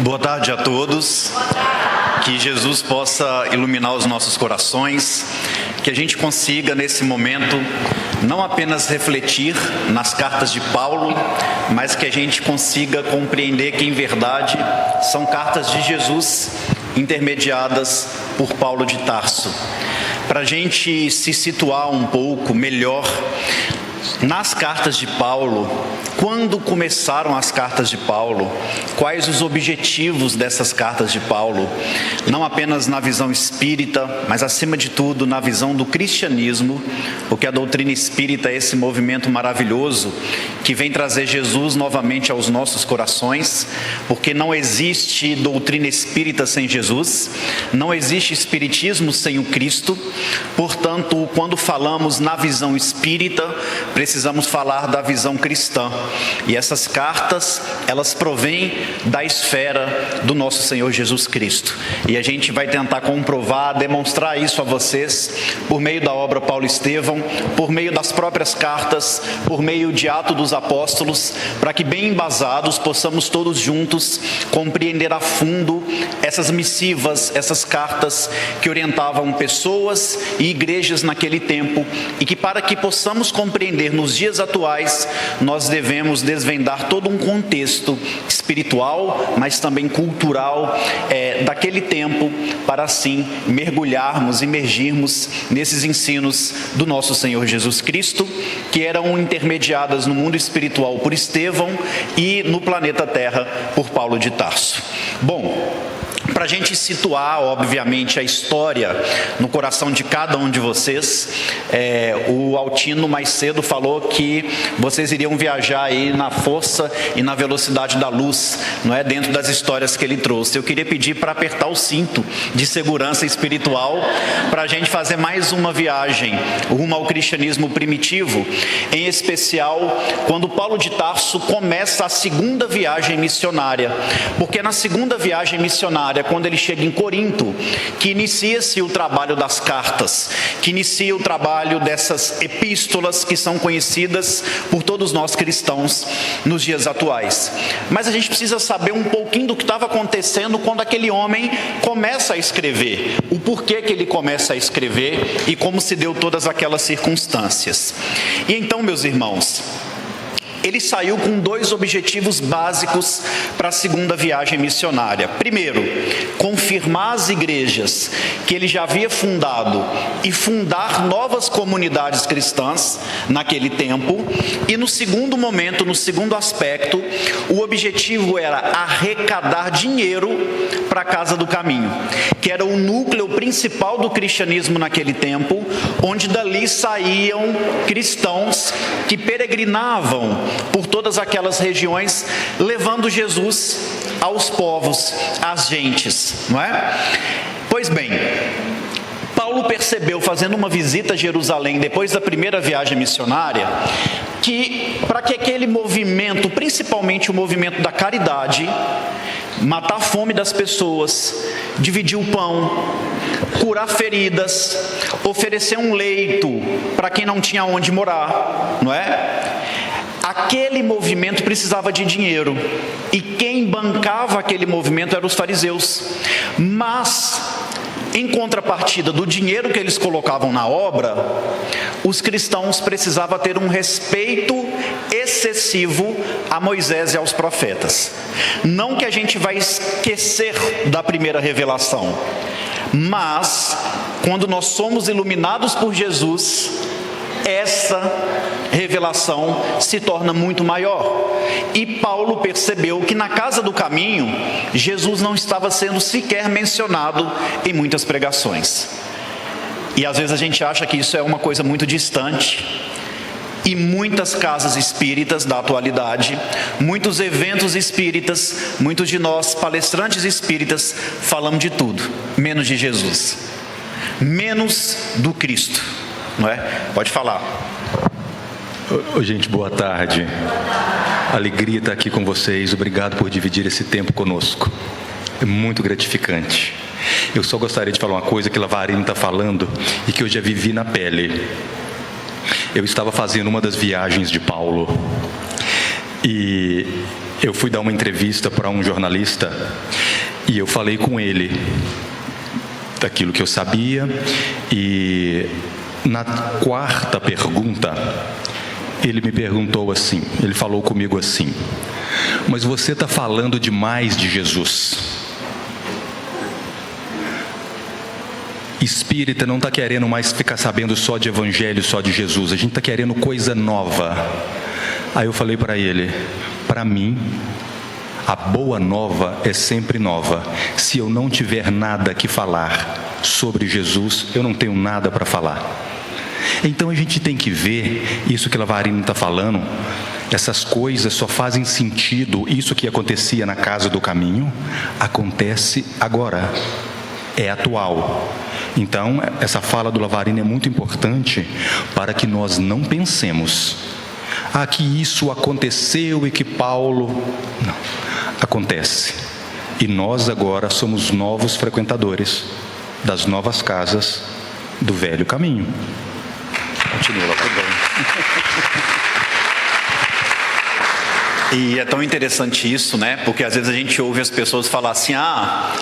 Boa tarde a todos. Que Jesus possa iluminar os nossos corações, que a gente consiga nesse momento não apenas refletir nas cartas de Paulo, mas que a gente consiga compreender que em verdade são cartas de Jesus intermediadas por Paulo de Tarso. Para a gente se situar um pouco melhor nas cartas de Paulo, quando começaram as cartas de Paulo, quais os objetivos dessas cartas de Paulo, não apenas na visão espírita, mas acima de tudo na visão do cristianismo, porque a doutrina espírita é esse movimento maravilhoso que vem trazer Jesus novamente aos nossos corações, porque não existe doutrina espírita sem Jesus, não existe espiritismo sem o Cristo. Portanto, quando falamos na visão espírita, precisamos falar da visão cristã. E essas cartas, elas provêm da esfera do nosso Senhor Jesus Cristo. E a gente vai tentar comprovar, demonstrar isso a vocês por meio da obra Paulo Estevão, por meio das próprias cartas, por meio de Atos dos Apóstolos, para que bem embasados possamos todos juntos compreender a fundo essas missivas, essas cartas que orientavam pessoas e igrejas naquele tempo, e que para que possamos compreender nos dias atuais, nós devemos desvendar todo um contexto espiritual, mas também cultural daquele tempo, para assim mergulharmos, imergirmos nesses ensinos do nosso Senhor Jesus Cristo, que eram intermediadas no mundo espiritual por Estevão e no planeta Terra por Paulo de Tarso. Bom, para a gente situar, obviamente, a história no coração de cada um de vocês, o Altino mais cedo falou que vocês iriam viajar aí na força e na velocidade da luz, não é? Dentro das histórias que ele trouxe. Eu queria pedir para apertar o cinto de segurança espiritual para a gente fazer mais uma viagem rumo ao cristianismo primitivo, em especial quando Paulo de Tarso começa a segunda viagem missionária, porque na segunda viagem missionária, quando ele chega em Corinto, que inicia-se o trabalho das cartas, que inicia o trabalho dessas epístolas que são conhecidas por todos nós cristãos nos dias atuais. Mas a gente precisa saber um pouquinho do que estava acontecendo quando aquele homem começa a escrever, o porquê que ele começa a escrever e como se deu todas aquelas circunstâncias. E então, meus irmãos, ele saiu com dois objetivos básicos para a segunda viagem missionária. Primeiro, confirmar as igrejas que ele já havia fundado e fundar novas comunidades cristãs naquele tempo. E no segundo momento, no segundo aspecto, o objetivo era arrecadar dinheiro para a Casa do Caminho, que era o núcleo principal do cristianismo naquele tempo, onde dali saíam cristãos que peregrinavam por todas aquelas regiões, levando Jesus aos povos, às gentes, não é? Pois bem, Paulo percebeu, fazendo uma visita a Jerusalém depois da primeira viagem missionária, que para que aquele movimento, principalmente o movimento da caridade, matar a fome das pessoas, dividir o pão, curar feridas, oferecer um leito para quem não tinha onde morar, não é? Aquele movimento precisava de dinheiro, e quem bancava aquele movimento eram os fariseus. Mas, em contrapartida do dinheiro que eles colocavam na obra, os cristãos precisavam ter um respeito excessivo a Moisés e aos profetas. Não que a gente vai esquecer da primeira revelação, mas quando nós somos iluminados por Jesus, essa revelação se torna muito maior. E Paulo percebeu que na Casa do Caminho, Jesus não estava sendo sequer mencionado em muitas pregações. E às vezes a gente acha que isso é uma coisa muito distante. E muitas casas espíritas da atualidade, muitos eventos espíritas, muitos de nós, palestrantes espíritas, falamos de tudo, menos de Jesus, menos do Cristo. Não é? Pode falar. Gente, boa tarde. Alegria estar aqui com vocês. Obrigado por dividir esse tempo conosco. É muito gratificante. Eu só gostaria de falar uma coisa que Lavarino está falando e que eu já vivi na pele. Eu estava fazendo uma das viagens de Paulo e eu fui dar uma entrevista para um jornalista e eu falei com ele daquilo que eu sabia, e na quarta pergunta ele me perguntou assim, ele falou comigo assim: mas você está falando demais de Jesus. Espírita não está querendo mais ficar sabendo só de evangelho, só de Jesus, a gente está querendo coisa nova. Aí eu falei para ele: para mim a boa nova é sempre nova. Se eu não tiver nada que falar sobre Jesus, eu não tenho nada para falar. Então a gente tem que ver isso que Lavarino está falando. Essas coisas só fazem sentido. Isso que acontecia na Casa do Caminho acontece agora, é atual. Então essa fala do Lavarino é muito importante para que nós não pensemos que isso aconteceu e que Paulo... Não, acontece. E nós agora somos novos frequentadores das novas casas do velho caminho. Continua, tudo bem. E é tão interessante isso, né? Porque às vezes a gente ouve as pessoas falar assim: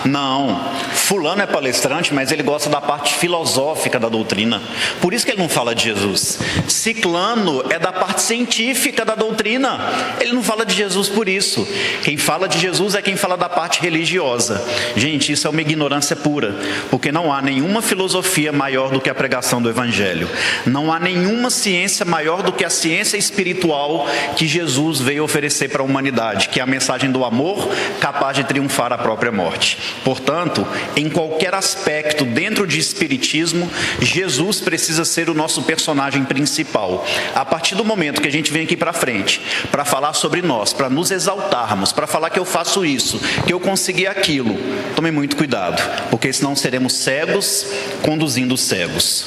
não, fulano é palestrante, mas ele gosta da parte filosófica da doutrina, por isso que ele não fala de Jesus. Ciclano é da parte científica da doutrina, ele não fala de Jesus por isso. Quem fala de Jesus é quem fala da parte religiosa. Gente, isso é uma ignorância pura, porque não há nenhuma filosofia maior do que a pregação do Evangelho. Não há nenhuma ciência maior do que a ciência espiritual que Jesus veio oferecer para a humanidade, que é a mensagem do amor capaz de triunfar a própria morte. Portanto, em qualquer aspecto dentro de espiritismo, Jesus precisa ser o nosso personagem principal. A partir do momento que a gente vem aqui para frente para falar sobre nós, para nos exaltarmos, para falar que eu faço isso, que eu consegui aquilo, tome muito cuidado, porque senão seremos cegos conduzindo cegos.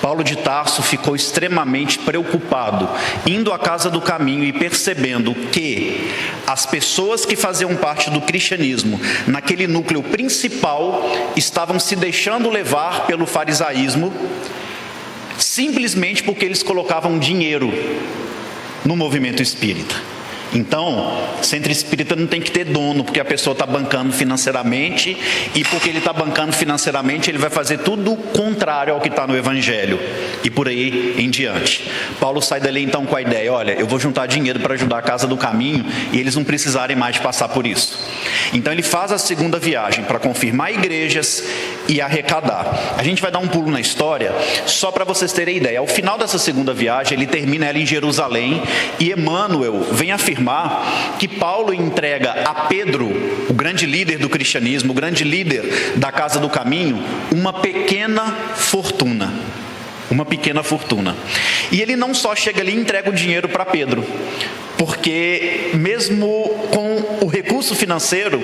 Paulo de Tarso ficou extremamente preocupado, indo à Casa do Caminho e percebendo que as pessoas que faziam parte do cristianismo, naquele núcleo principal, estavam se deixando levar pelo farisaísmo, simplesmente porque eles colocavam dinheiro no movimento espírita. Então, centro espírita não tem que ter dono, porque a pessoa está bancando financeiramente, e porque ele está bancando financeiramente, ele vai fazer tudo contrário ao que está no Evangelho, e por aí em diante. Paulo sai dali então com a ideia: olha, eu vou juntar dinheiro para ajudar a Casa do Caminho, e eles não precisarem mais de passar por isso. Então ele faz a segunda viagem para confirmar igrejas e arrecadar. A gente vai dar um pulo na história, só para vocês terem ideia. Ao final dessa segunda viagem, ele termina ela em Jerusalém, e Emmanuel vem afirmar que Paulo entrega a Pedro, o grande líder do cristianismo, o grande líder da Casa do Caminho, uma pequena fortuna. Uma pequena fortuna. E ele não só chega ali e entrega o dinheiro para Pedro, porque mesmo com o recurso financeiro,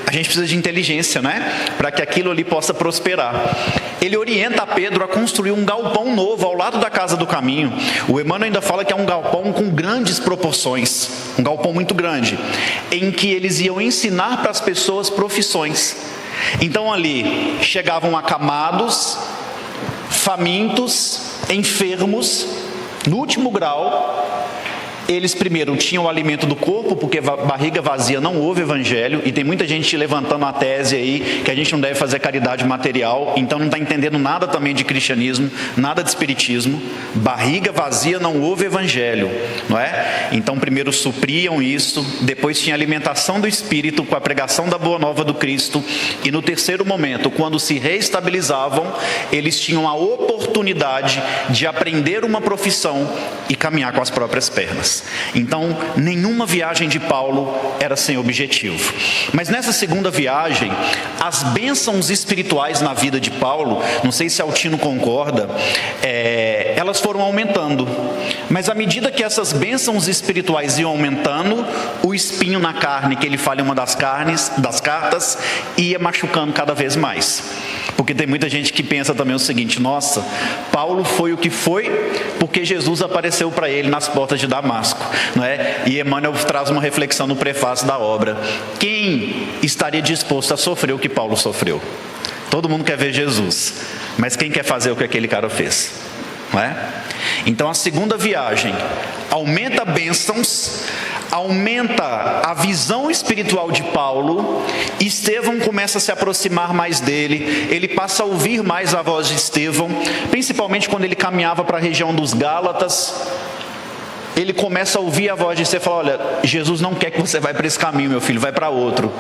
a gente precisa de inteligência, né? Para que aquilo ali possa prosperar. Ele orienta a Pedro a construir um galpão novo ao lado da Casa do Caminho. O Emmanuel ainda fala que é um galpão com grandes proporções, um galpão muito grande, em que eles iam ensinar para as pessoas profissões. Então ali chegavam acamados, famintos, enfermos, no último grau. Eles primeiro tinham o alimento do corpo, porque barriga vazia não houve evangelho, e tem muita gente levantando a tese aí que a gente não deve fazer caridade material, então não está entendendo nada também de cristianismo, nada de espiritismo. Barriga vazia não houve evangelho, não é? Então primeiro supriam isso, depois tinha alimentação do espírito com a pregação da boa nova do Cristo, e no terceiro momento, quando se reestabilizavam, eles tinham a oportunidade de aprender uma profissão e caminhar com as próprias pernas. Então, nenhuma viagem de Paulo era sem objetivo. Mas nessa segunda viagem, as bênçãos espirituais na vida de Paulo, não sei se Altino concorda, elas foram aumentando. Mas à medida que essas bênçãos espirituais iam aumentando, o espinho na carne, que ele fala em uma das cartas, ia machucando cada vez mais. Porque tem muita gente que pensa também o seguinte: nossa, Paulo foi o que foi porque Jesus apareceu para ele nas portas de Damasco, não é? E Emmanuel traz uma reflexão no prefácio da obra: quem estaria disposto a sofrer o que Paulo sofreu? Todo mundo quer ver Jesus, mas quem quer fazer o que aquele cara fez? Não é? Então a segunda viagem aumenta bênçãos, aumenta a visão espiritual de Paulo, Estevão começa a se aproximar mais dele, ele passa a ouvir mais a voz de Estevão, principalmente quando ele caminhava para a região dos Gálatas. Ele começa a ouvir a voz de Estevão e fala: olha, Jesus não quer que você vá para esse caminho, meu filho, vai para outro.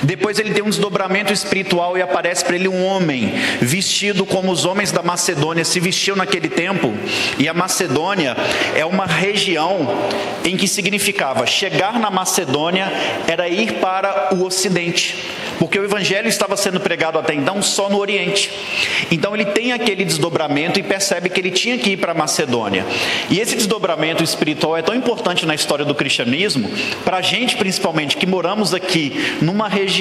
Depois ele tem um desdobramento espiritual e aparece para ele um homem vestido como os homens da Macedônia se vestiam naquele tempo. E a Macedônia é uma região em que significava chegar na Macedônia era ir para o Ocidente, porque o evangelho estava sendo pregado até então só no Oriente. Então ele tem aquele desdobramento e percebe que ele tinha que ir para a Macedônia. E esse desdobramento espiritual é tão importante na história do cristianismo, para a gente principalmente que moramos aqui numa região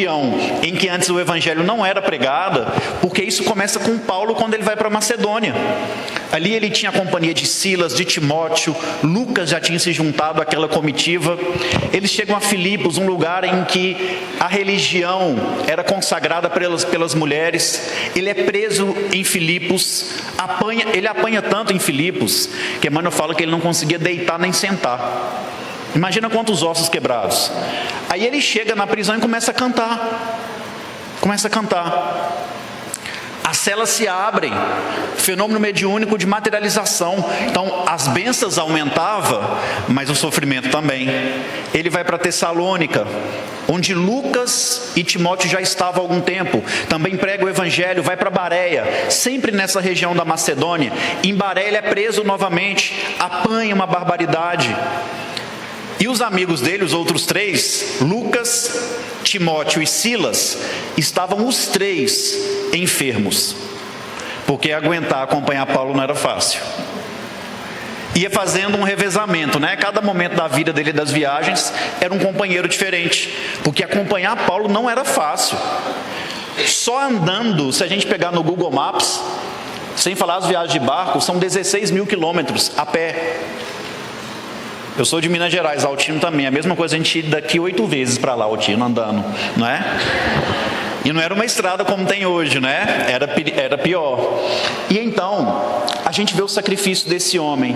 em que antes o evangelho não era pregado, porque isso começa com Paulo quando ele vai para a Macedônia. Ali ele tinha a companhia de Silas, de Timóteo, Lucas já tinha se juntado àquela comitiva. Eles chegam a Filipos, um lugar em que a religião era consagrada pelas mulheres. Ele é preso em Filipos, ele apanha tanto em Filipos, que Emmanuel fala que ele não conseguia deitar nem sentar. Imagina quantos ossos quebrados. Aí ele chega na prisão e começa a cantar. As celas se abrem, fenômeno mediúnico de materialização. Então as bênçãos aumentavam, mas o sofrimento também. Ele vai para Tessalônica, onde Lucas e Timóteo já estavam há algum tempo. Também prega o evangelho, vai para Bareia, sempre nessa região da Macedônia. Em Bareia ele é preso novamente, apanha uma barbaridade. E os amigos dele, os outros três, Lucas, Timóteo e Silas, estavam os três enfermos, porque aguentar acompanhar Paulo não era fácil. Ia fazendo um revezamento, né? Cada momento da vida dele, das viagens, era um companheiro diferente, porque acompanhar Paulo não era fácil. Só andando, se a gente pegar no Google Maps, sem falar as viagens de barco, são 16 mil quilômetros a pé. Eu sou de Minas Gerais, Altino também, a mesma coisa, a gente ir daqui 8 vezes para lá, Altino, andando, não é? E não era uma estrada como tem hoje, né? Era pior. E então, a gente vê o sacrifício desse homem.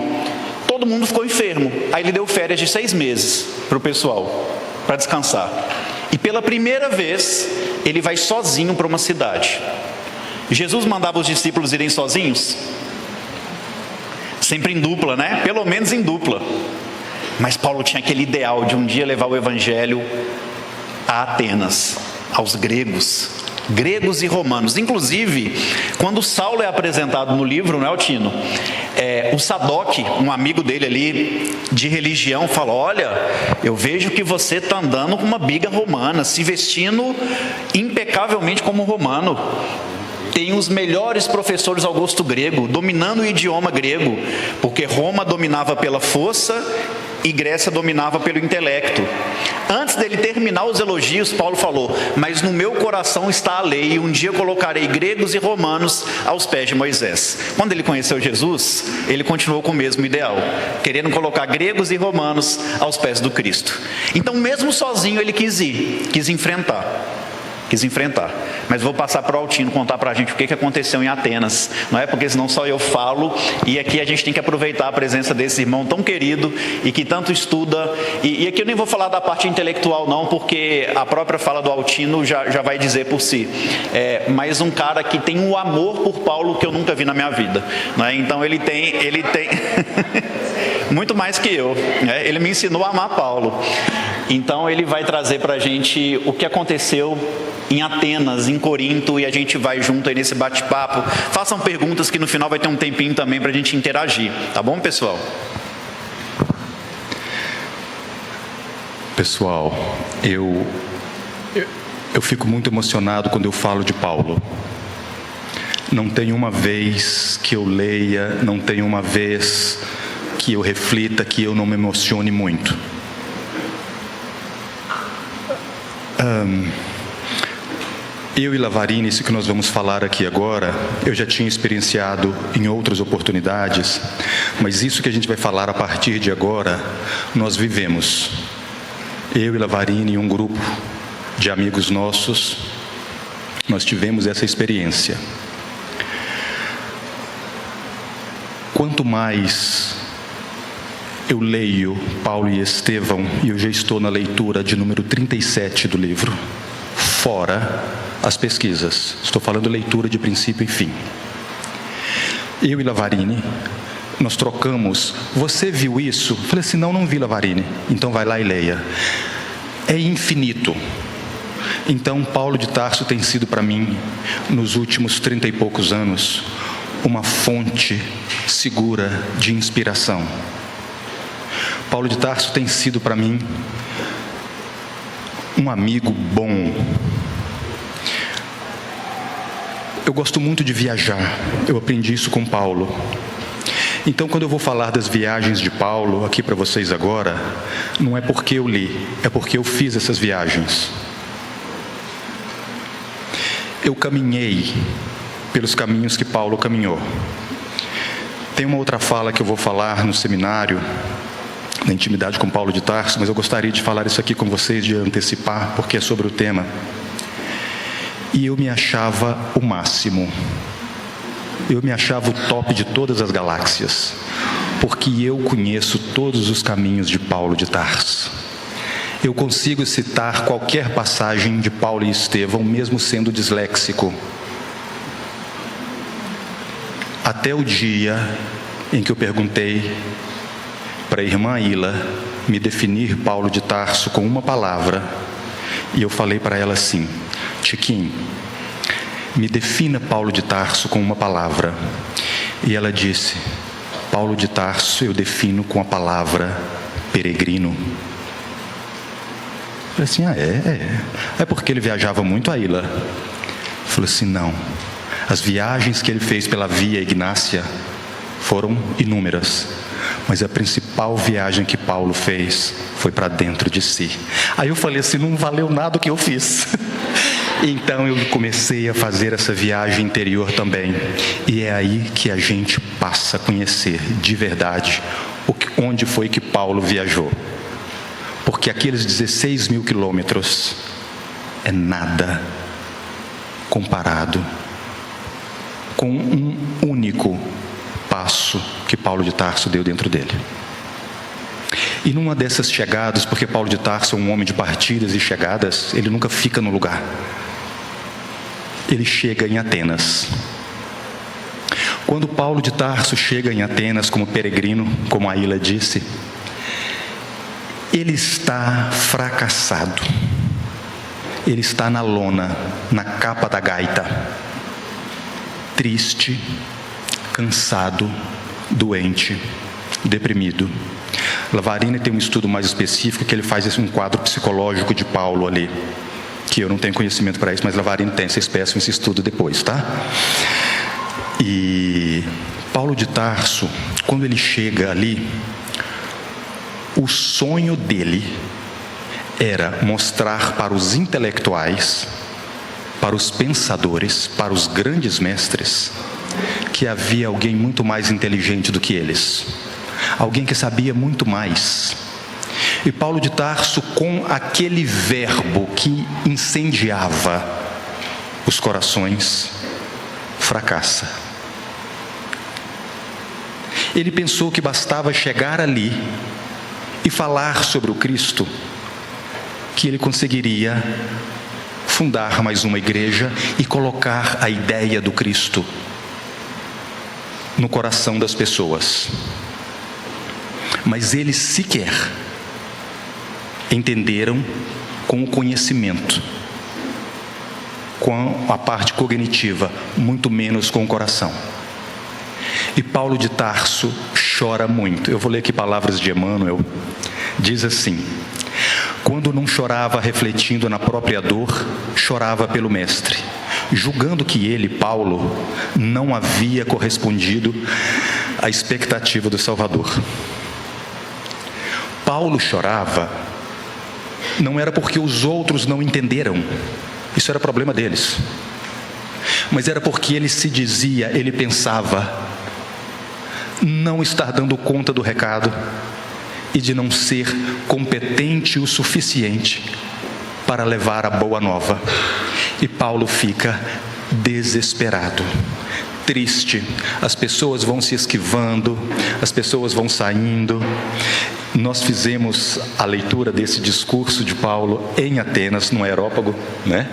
Todo mundo ficou enfermo. Aí ele deu férias de 6 meses para o pessoal, para descansar. E pela primeira vez, ele vai sozinho para uma cidade. Jesus mandava os discípulos irem sozinhos? Sempre em dupla, né? Pelo menos em dupla. Mas Paulo tinha aquele ideal de um dia levar o evangelho a Atenas, aos gregos e romanos. Inclusive, quando Saulo é apresentado no livro, não é, Altino? O Sadoc, um amigo dele ali de religião, fala: olha, eu vejo que você está andando com uma biga romana, se vestindo impecavelmente como romano. Tem os melhores professores Augusto grego, dominando o idioma grego, porque Roma dominava pela força e Grécia dominava pelo intelecto. Antes dele terminar os elogios, Paulo falou: mas no meu coração está a lei, e um dia colocarei gregos e romanos aos pés de Moisés. Quando ele conheceu Jesus, ele continuou com o mesmo ideal, querendo colocar gregos e romanos aos pés do Cristo. Então, mesmo sozinho, ele quis enfrentar. Mas vou passar para o Altino contar para a gente o que aconteceu em Atenas, não é? Porque senão só eu falo, e aqui a gente tem que aproveitar a presença desse irmão tão querido e que tanto estuda. E aqui eu nem vou falar da parte intelectual não, porque a própria fala do Altino já vai dizer por si. Mas um cara que tem um amor por Paulo que eu nunca vi na minha vida, não é? Então ele tem muito mais que eu, né? Ele me ensinou a amar Paulo. Então ele vai trazer para a gente o que aconteceu em Atenas, em Corinto, e a gente vai junto aí nesse bate-papo. Façam perguntas que no final vai ter um tempinho também para a gente interagir, tá bom, pessoal? Pessoal, eu fico muito emocionado quando eu falo de Paulo. Não tem uma vez que eu leia, não tem uma vez que eu reflita, que eu não me emocione muito. Eu e Lavarini, isso que nós vamos falar aqui agora, eu já tinha experienciado em outras oportunidades, mas isso que a gente vai falar a partir de agora, nós vivemos. Eu e Lavarini e um grupo de amigos nossos, nós tivemos essa experiência. Quanto mais eu leio Paulo e Estevão e eu já estou na leitura de número 37 do livro, fora as pesquisas. Estou falando leitura de princípio e fim. Eu e Lavarini, nós trocamos. Você viu isso? Falei assim, não vi, Lavarini. Então vai lá e leia. É infinito. Então Paulo de Tarso tem sido para mim, nos últimos 30 e poucos anos, uma fonte segura de inspiração. Paulo de Tarso tem sido para mim um amigo bom. Eu gosto muito de viajar, eu aprendi isso com Paulo. Então, quando eu vou falar das viagens de Paulo aqui para vocês agora, não é porque eu li, é porque eu fiz essas viagens. Eu caminhei pelos caminhos que Paulo caminhou. Tem uma outra fala que eu vou falar no seminário, na intimidade com Paulo de Tarso, mas eu gostaria de falar isso aqui com vocês, de antecipar, porque é sobre o tema. E eu me achava o máximo. Eu me achava o top de todas as galáxias, porque eu conheço todos os caminhos de Paulo de Tarso. Eu consigo citar qualquer passagem de Paulo e Estevão, mesmo sendo disléxico. Até o dia em que eu perguntei para a irmã Ila me definir Paulo de Tarso com uma palavra, e eu falei para ela assim: Chiquinho, me defina Paulo de Tarso com uma palavra. E ela disse: Paulo de Tarso eu defino com a palavra peregrino. Eu falei assim, é porque ele viajava muito, a Ila? Eu falei assim, não, as viagens que ele fez pela Via Ignácia foram inúmeras, mas a principal viagem que Paulo fez foi para dentro de si. Aí eu falei assim, não valeu nada o que eu fiz. Então eu comecei a fazer essa viagem interior também. E é aí que a gente passa a conhecer de verdade onde foi que Paulo viajou. Porque aqueles 16 mil quilômetros é nada comparado com um único passo que Paulo de Tarso deu dentro dele. E numa dessas chegadas, porque Paulo de Tarso é um homem de partidas e chegadas, ele nunca fica no lugar. Ele chega em Atenas. Quando Paulo de Tarso chega em Atenas como peregrino, como a Ila disse, ele está fracassado. Ele está na lona, na capa da gaita, triste, cansado, doente, deprimido. Lavarini tem um estudo mais específico que ele faz um quadro psicológico de Paulo ali, que eu não tenho conhecimento para isso, mas Lavarini tem, vocês peçam esse estudo depois, tá? E Paulo de Tarso, quando ele chega ali, o sonho dele era mostrar para os intelectuais, para os pensadores, para os grandes mestres, que havia alguém muito mais inteligente do que eles, alguém que sabia muito mais. E Paulo de Tarso, com aquele verbo que incendiava os corações, fracassa. Ele pensou que bastava chegar ali e falar sobre o Cristo, que ele conseguiria fundar mais uma igreja e colocar a ideia do Cristo no coração das pessoas. Mas eles sequer entenderam com o conhecimento, com a parte cognitiva, muito menos com o coração. E Paulo de Tarso chora muito. Eu vou ler aqui palavras de Emmanuel. Diz assim: quando não chorava refletindo na própria dor, chorava pelo Mestre, julgando que ele, Paulo, não havia correspondido à expectativa do Salvador. Paulo chorava, não era porque os outros não entenderam, isso era problema deles, mas era porque ele se dizia, ele pensava não estar dando conta do recado e de não ser competente o suficiente para levar a boa nova. E Paulo fica desesperado, triste, as pessoas vão se esquivando, as pessoas vão saindo. Nós fizemos a leitura desse discurso de Paulo em Atenas, no Areópago, né?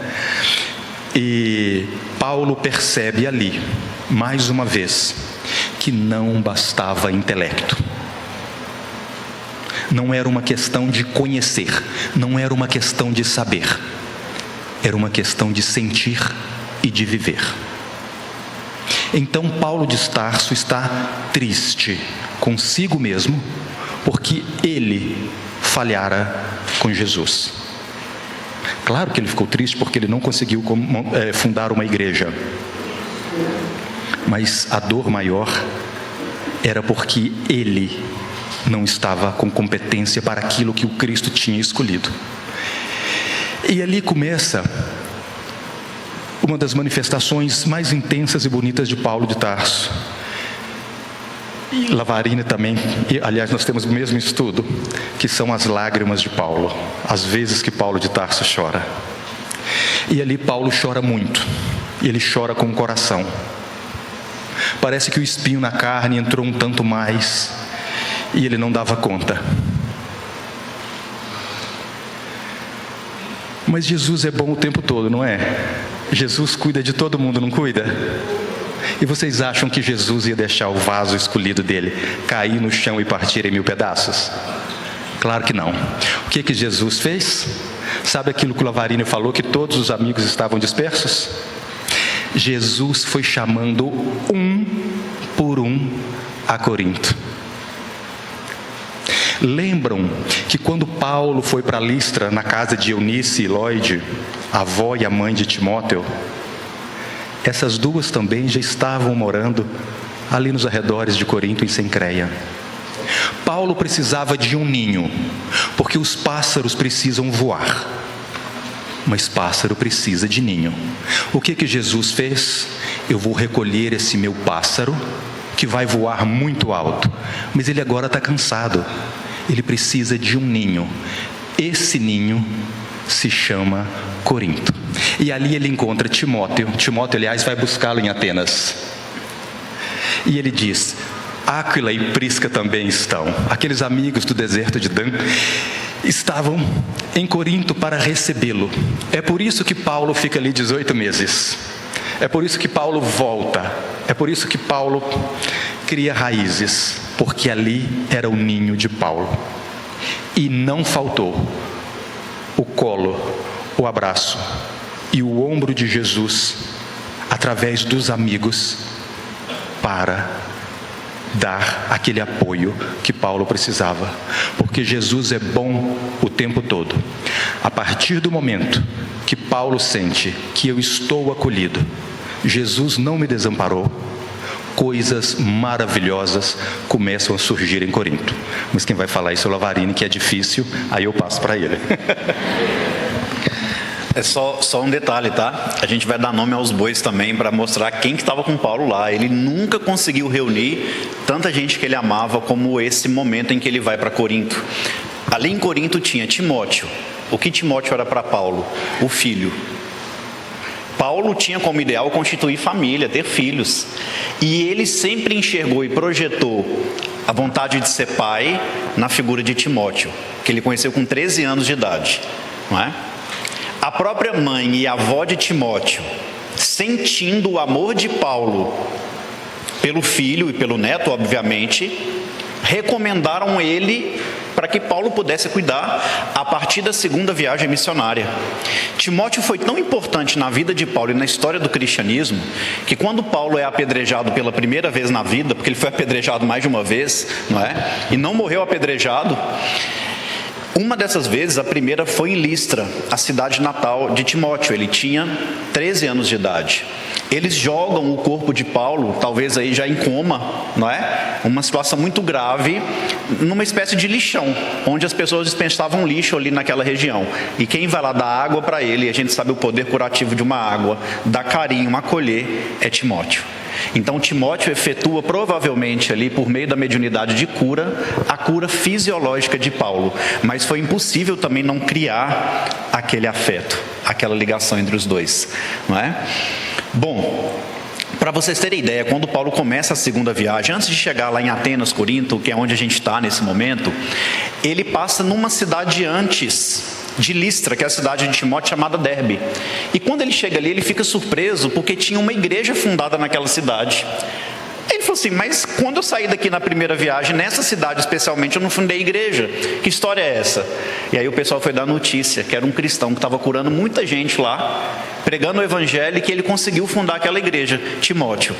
E Paulo percebe ali, mais uma vez, que não bastava intelecto. Não era uma questão de conhecer, não era uma questão de saber, era uma questão de sentir e de viver. Então Paulo de Tarso está triste consigo mesmo, porque ele falhara com Jesus. Claro que ele ficou triste porque ele não conseguiu fundar uma igreja. Mas a dor maior era porque ele não estava com competência para aquilo que o Cristo tinha escolhido. E ali começa uma das manifestações mais intensas e bonitas de Paulo de Tarso. E Lavarini também, e, aliás, nós temos o mesmo estudo, que são as lágrimas de Paulo, as vezes que Paulo de Tarso chora. E ali Paulo chora muito, e ele chora com o coração. Parece que o espinho na carne entrou um tanto mais, e ele não dava conta. Mas Jesus é bom o tempo todo, não é? Jesus cuida de todo mundo, não cuida? E vocês acham que Jesus ia deixar o vaso escolhido dele cair no chão e partir em 1000 pedaços? Claro que não. O que Jesus fez? Sabe aquilo que o Lavarini falou, que todos os amigos estavam dispersos? Jesus foi chamando um por um a Corinto. Lembram que quando Paulo foi para Listra, na casa de Eunice e Lloyd, a avó e a mãe de Timóteo, essas duas também já estavam morando ali nos arredores de Corinto, em Cencreia. Paulo precisava de um ninho, porque os pássaros precisam voar, mas pássaro precisa de ninho. O que Jesus fez? Eu vou recolher esse meu pássaro, que vai voar muito alto, mas ele agora está cansado, ele precisa de um ninho. Esse ninho se chama Corinto. E ali ele encontra Timóteo. Timóteo, aliás, vai buscá-lo em Atenas. E ele diz: Áquila e Prisca também estão. Aqueles amigos do deserto de Dan estavam em Corinto para recebê-lo. É por isso que Paulo fica ali 18 meses. É por isso que Paulo volta. É por isso que Paulo cria raízes. Porque ali era o ninho de Paulo. E não faltou o colo, o abraço e o ombro de Jesus, através dos amigos, para dar aquele apoio que Paulo precisava. Porque Jesus é bom o tempo todo. A partir do momento que Paulo sente que eu estou acolhido, Jesus não me desamparou, coisas maravilhosas começam a surgir em Corinto. Mas quem vai falar isso é o Lavarini, que é difícil, aí eu passo para ele. É só um detalhe, tá? A gente vai dar nome aos bois também para mostrar quem que estava com Paulo lá. Ele nunca conseguiu reunir tanta gente que ele amava como esse momento em que ele vai para Corinto. Ali em Corinto tinha Timóteo. O que Timóteo era para Paulo? O filho. Paulo tinha como ideal constituir família, ter filhos. E ele sempre enxergou e projetou a vontade de ser pai na figura de Timóteo, que ele conheceu com 13 anos de idade, não é? A própria mãe e avó de Timóteo, sentindo o amor de Paulo pelo filho e pelo neto, obviamente, recomendaram ele para que Paulo pudesse cuidar a partir da segunda viagem missionária. Timóteo foi tão importante na vida de Paulo e na história do cristianismo, que quando Paulo é apedrejado pela primeira vez na vida, porque ele foi apedrejado mais de uma vez, não é? E não morreu apedrejado. Uma dessas vezes, a primeira foi em Listra, a cidade natal de Timóteo. Ele tinha 13 anos de idade. Eles jogam o corpo de Paulo, talvez aí já em coma, não é? Uma situação muito grave, numa espécie de lixão, onde as pessoas dispensavam lixo ali naquela região. E quem vai lá dar água para ele, e a gente sabe o poder curativo de uma água, dar carinho, acolher, é Timóteo. Então Timóteo efetua provavelmente ali, por meio da mediunidade de cura, a cura fisiológica de Paulo. Mas foi impossível também não criar aquele afeto, aquela ligação entre os dois, não é? Bom, Para vocês terem ideia, quando Paulo começa a segunda viagem, antes de chegar lá em Atenas, Corinto, que é onde a gente está nesse momento, ele passa numa cidade antes de Listra, que é a cidade de Timóteo, chamada Derbe. E quando ele chega ali, ele fica surpreso, porque tinha uma igreja fundada naquela cidade. Ele falou assim, mas quando eu saí daqui na primeira viagem, nessa cidade especialmente, eu não fundei igreja. Que história é essa? E aí o pessoal foi dar notícia, que era um cristão que estava curando muita gente lá, pregando o evangelho, e que ele conseguiu fundar aquela igreja, Timóteo,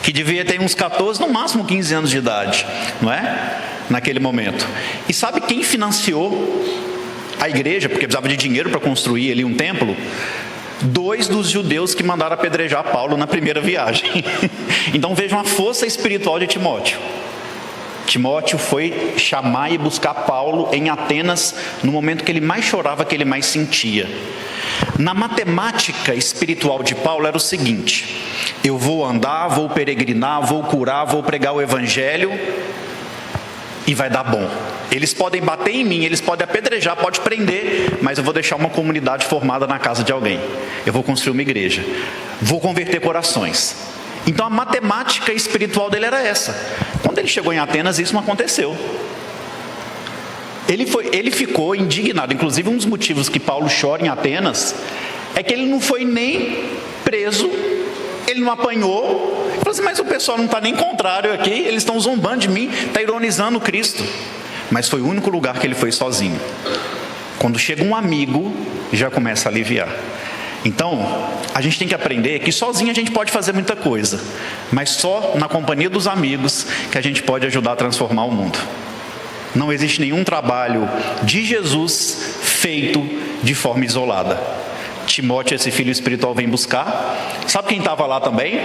que devia ter uns 14, no máximo 15 anos de idade, não é? Naquele momento. E sabe quem financiou a igreja, porque precisava de dinheiro para construir ali um templo? 2 dos judeus que mandaram apedrejar Paulo na primeira viagem. Então vejam a força espiritual de Timóteo. Timóteo foi chamar e buscar Paulo em Atenas no momento que ele mais chorava, que ele mais sentia. Na matemática espiritual de Paulo era o seguinte: eu vou andar, vou peregrinar, vou curar, vou pregar o evangelho e vai dar bom. Eles podem bater em mim, eles podem apedrejar, pode prender, mas eu vou deixar uma comunidade formada na casa de alguém. Eu vou construir uma igreja, vou converter corações. Então a matemática espiritual dele era essa. Quando ele chegou em Atenas, isso não aconteceu. Ele ficou indignado. Inclusive, um dos motivos que Paulo chora em Atenas é que ele não foi nem preso, ele não apanhou. Ele falou assim, mas o pessoal não está nem contrário aqui, eles estão zombando de mim, está ironizando Cristo. Mas foi o único lugar que ele foi sozinho. Quando chega um amigo, já começa a aliviar. Então, a gente tem que aprender que sozinho a gente pode fazer muita coisa, mas só na companhia dos amigos que a gente pode ajudar a transformar o mundo. Não existe nenhum trabalho de Jesus feito de forma isolada. Timóteo, esse filho espiritual, vem buscar. Sabe quem estava lá também?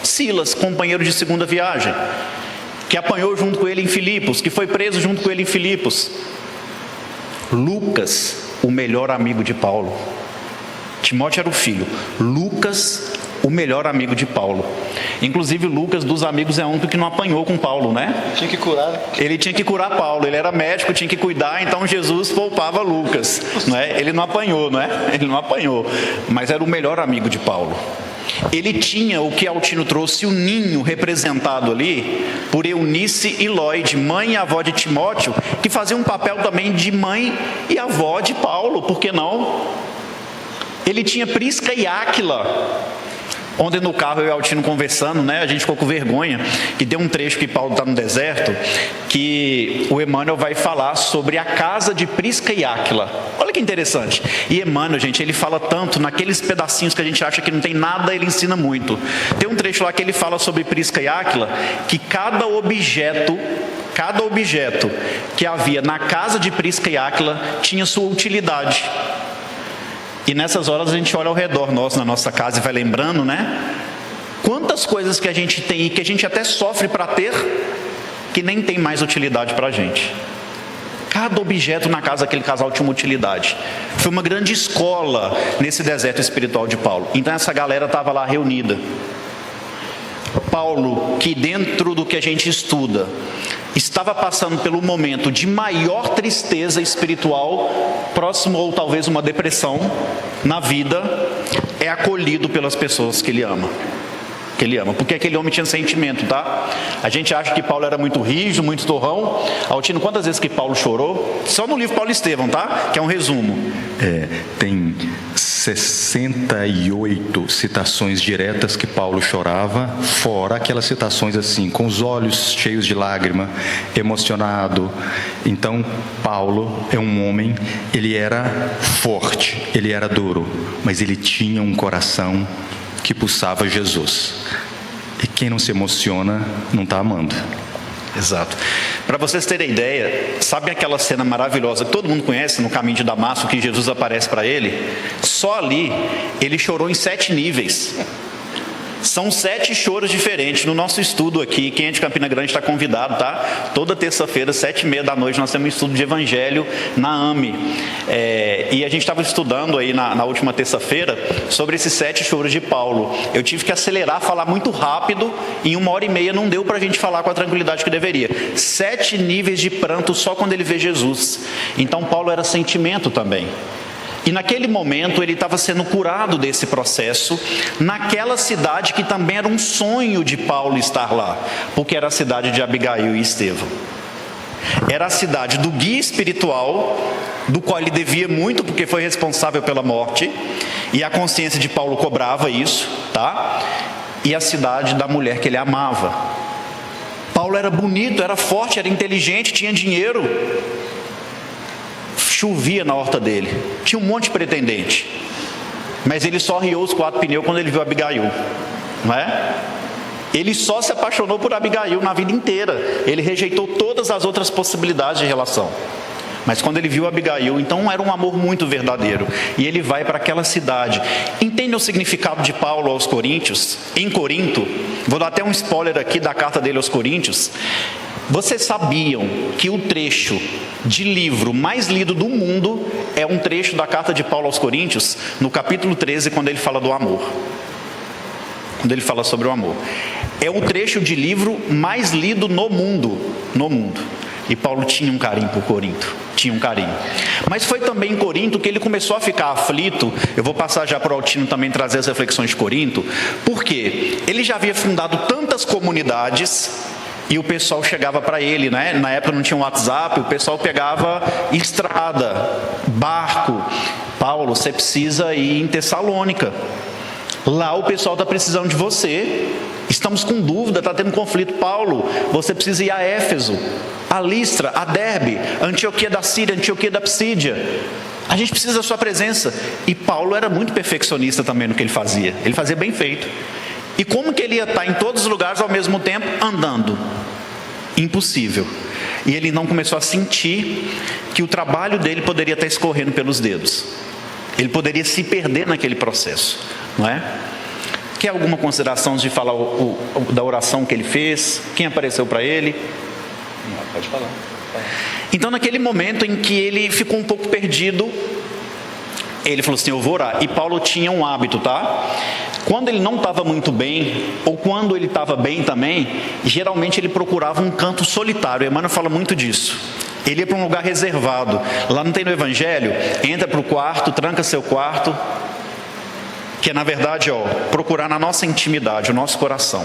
Silas, companheiro de segunda viagem, que apanhou junto com ele em Filipos, que foi preso junto com ele em Filipos. Lucas, o melhor amigo de Paulo. Timóteo era o filho. Lucas, o melhor amigo de Paulo. Inclusive, Lucas, dos amigos, é um que não apanhou com Paulo, né? Tinha que curar. Ele tinha que curar Paulo, ele era médico, tinha que cuidar, então Jesus poupava Lucas, não é? Ele não apanhou, não é? Ele não apanhou, mas era o melhor amigo de Paulo. Ele tinha o que Altino trouxe, o ninho representado ali por Eunice e Lloyd, mãe e avó de Timóteo, que faziam um papel também de mãe e avó de Paulo, por que não? Ele tinha Prisca e Áquila. Ontem no carro eu e o Altino conversando, né? A gente ficou com vergonha, que tem um trecho que Paulo está no deserto, que o Emmanuel vai falar sobre a casa de Prisca e Áquila. Olha que interessante. E Emmanuel, gente, ele fala tanto naqueles pedacinhos que a gente acha que não tem nada, ele ensina muito. Tem um trecho lá que ele fala sobre Prisca e Áquila, que cada objeto que havia na casa de Prisca e Áquila tinha sua utilidade. E nessas horas a gente olha ao redor nosso, na nossa casa, e vai lembrando, né? Quantas coisas que a gente tem e que a gente até sofre para ter, que nem tem mais utilidade para a gente. Cada objeto na casa daquele casal tinha uma utilidade. Foi uma grande escola nesse deserto espiritual de Paulo. Então essa galera estava lá reunida. Paulo, que dentro do que a gente estuda, estava passando pelo momento de maior tristeza espiritual, próximo ou talvez uma depressão na vida, é acolhido pelas pessoas que ele ama. Porque aquele homem tinha sentimento, tá? A gente acha que Paulo era muito rígido, muito torrão. Altino, quantas vezes que Paulo chorou? Só no livro Paulo Estevão, tá? Que é um resumo. Tem 68 citações diretas que Paulo chorava, fora aquelas citações assim, com os olhos cheios de lágrima, emocionado. Então, Paulo é um homem, ele era forte, ele era duro, mas ele tinha um coração que pulsava Jesus. E quem não se emociona não está amando. Exato. Para vocês terem ideia, sabe aquela cena maravilhosa que todo mundo conhece no caminho de Damasco, que Jesus aparece para ele? Só ali ele chorou em 7 níveis. São 7 choros diferentes. No nosso estudo aqui, quem é de Campina Grande está convidado, tá? Toda terça-feira, 7h30 da noite, nós temos um estudo de Evangelho na AME. E a gente estava estudando aí na última terça-feira sobre esses 7 choros de Paulo. Eu tive que acelerar, falar muito rápido, em 1h30 não deu para a gente falar com a tranquilidade que deveria. 7 níveis de pranto só quando ele vê Jesus. Então Paulo era sentimento também. E naquele momento ele estava sendo curado desse processo, naquela cidade que também era um sonho de Paulo estar lá, porque era a cidade de Abigail e Estevão. Era a cidade do guia espiritual, do qual ele devia muito, porque foi responsável pela morte, e a consciência de Paulo cobrava isso, tá? E a cidade da mulher que ele amava. Paulo era bonito, era forte, era inteligente, tinha dinheiro. Chovia na horta dele, tinha um monte de pretendente, mas ele só riou os 4 pneus quando ele viu Abigail, não é? Ele só se apaixonou por Abigail na vida inteira, ele rejeitou todas as outras possibilidades de relação. Mas quando ele viu Abigail, então era um amor muito verdadeiro. E ele vai para aquela cidade. Entende o significado de Paulo aos Coríntios? Em Corinto, vou dar até um spoiler aqui da carta dele aos Coríntios. Vocês sabiam que o trecho de livro mais lido do mundo é um trecho da carta de Paulo aos Coríntios, no capítulo 13, quando ele fala do amor? Quando ele fala sobre o amor. É o trecho de livro mais lido no mundo. No mundo. E Paulo tinha um carinho por Corinto, tinha um carinho. Mas foi também em Corinto que ele começou a ficar aflito. Eu vou passar já para o Altino também trazer as reflexões de Corinto. Porque ele já havia fundado tantas comunidades e o pessoal chegava para ele, né? Na época não tinha um WhatsApp, o pessoal pegava estrada, barco. Paulo, você precisa ir em Tessalônica. Lá o pessoal está precisando de você. Estamos com dúvida, está tendo conflito. Paulo, você precisa ir a Éfeso, a Listra, a Derbe, a Antioquia da Síria, a Antioquia da Psídia. A gente precisa da sua presença. E Paulo era muito perfeccionista também no que ele fazia. Ele fazia bem feito. E como que ele ia estar em todos os lugares ao mesmo tempo? Andando. Impossível. E ele não começou a sentir que o trabalho dele poderia estar escorrendo pelos dedos. Ele poderia se perder naquele processo, não é? Quer alguma consideração de falar da oração que ele fez? Quem apareceu para ele? Não, pode falar. Então, naquele momento em que ele ficou um pouco perdido, ele falou assim, eu vou orar. E Paulo tinha um hábito, tá? Quando ele não estava muito bem, ou quando ele estava bem também, geralmente ele procurava um canto solitário. Emmanuel fala muito disso. Ele ia para um lugar reservado. Lá não tem no Evangelho? Entra para o quarto, tranca seu quarto, que é na verdade, procurar na nossa intimidade, o nosso coração.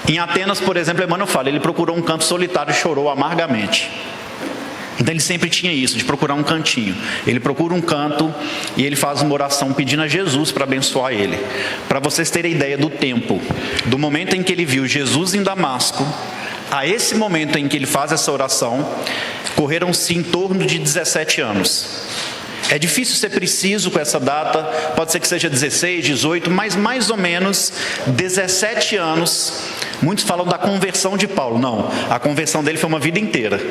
Em Atenas, por exemplo, Emmanuel fala, ele procurou um canto solitário e chorou amargamente. Então ele sempre tinha isso, de procurar um cantinho. Ele procura um canto e ele faz uma oração pedindo a Jesus para abençoar ele. Para vocês terem ideia do tempo, do momento em que ele viu Jesus em Damasco, a esse momento em que ele faz essa oração, correram-se em torno de 17 anos. É difícil ser preciso com essa data, pode ser que seja 16, 18, mas mais ou menos 17 anos. Muitos falam da conversão de Paulo. Não, a conversão dele foi uma vida inteira.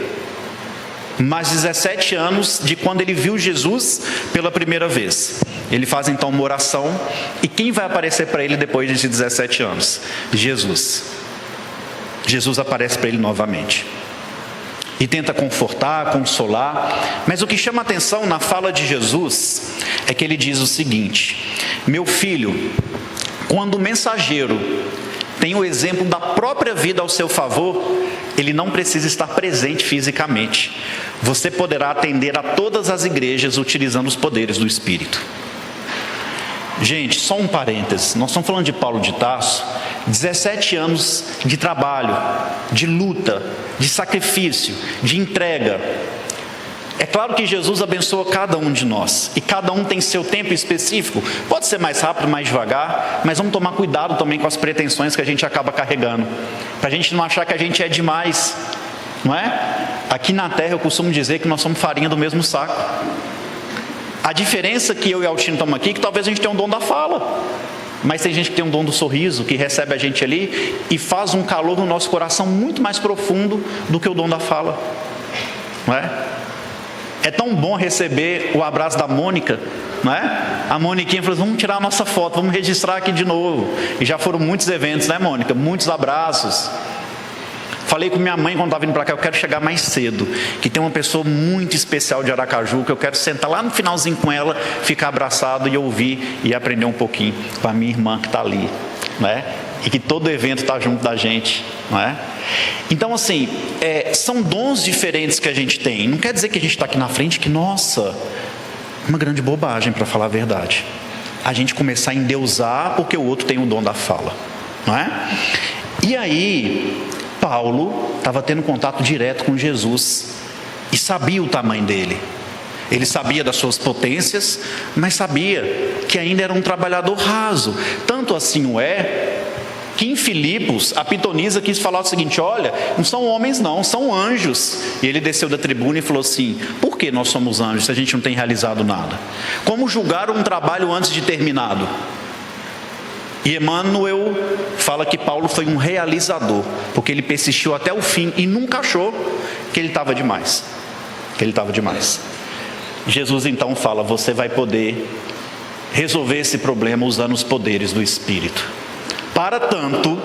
Mas 17 anos de quando ele viu Jesus pela primeira vez. Ele faz então uma oração. E quem vai aparecer para ele depois de 17 anos? Jesus. Jesus aparece para ele novamente. E tenta confortar, consolar. Mas o que chama a atenção na fala de Jesus é que ele diz o seguinte: meu filho, quando o mensageiro tem o exemplo da própria vida ao seu favor, ele não precisa estar presente fisicamente. Você poderá atender a todas as igrejas utilizando os poderes do Espírito. Gente, só um parênteses. Nós estamos falando de Paulo de Tarso. 17 anos de trabalho, de luta, de sacrifício, de entrega. É claro que Jesus abençoa cada um de nós. E cada um tem seu tempo específico. Pode ser mais rápido, mais devagar. Mas vamos tomar cuidado também com as pretensões que a gente acaba carregando. Para a gente não achar que a gente é demais. Não é? Aqui na terra eu costumo dizer que nós somos farinha do mesmo saco. A diferença que eu e Altino estamos aqui é que talvez a gente tenha um dom da fala. Mas tem gente que tem um dom do sorriso, que recebe a gente ali e faz um calor no nosso coração muito mais profundo do que o dom da fala. Não é? É tão bom receber o abraço da Mônica, não é? A Moniquinha falou, vamos tirar a nossa foto, vamos registrar aqui de novo. E já foram muitos eventos, né, Mônica? Muitos abraços. Falei com minha mãe quando estava vindo para cá, eu quero chegar mais cedo, que tem uma pessoa muito especial de Aracaju, que eu quero sentar lá no finalzinho com ela, ficar abraçado e ouvir e aprender um pouquinho com a minha irmã que está ali, não é? E que todo evento está junto da gente, não é? Então assim, são dons diferentes que a gente tem. Não quer dizer que a gente está aqui na frente que, nossa, Uma grande bobagem, para falar a verdade. A gente começar a endeusar porque o outro tem o dom da fala, não é? E aí, Paulo estava tendo contato direto com Jesus e sabia o tamanho dele. Ele sabia das suas potências, mas sabia que ainda era um trabalhador raso. Tanto assim o é, que em Filipos, a pitonisa quis falar o seguinte: olha, não são homens não, são anjos. E ele desceu da tribuna e falou assim: por que nós somos anjos se a gente não tem realizado nada? Como julgar um trabalho antes de terminado? E Emmanuel fala que Paulo foi um realizador, porque ele persistiu até o fim e nunca achou que ele estava demais. Jesus então fala: você vai poder resolver esse problema usando os poderes do Espírito. Para tanto,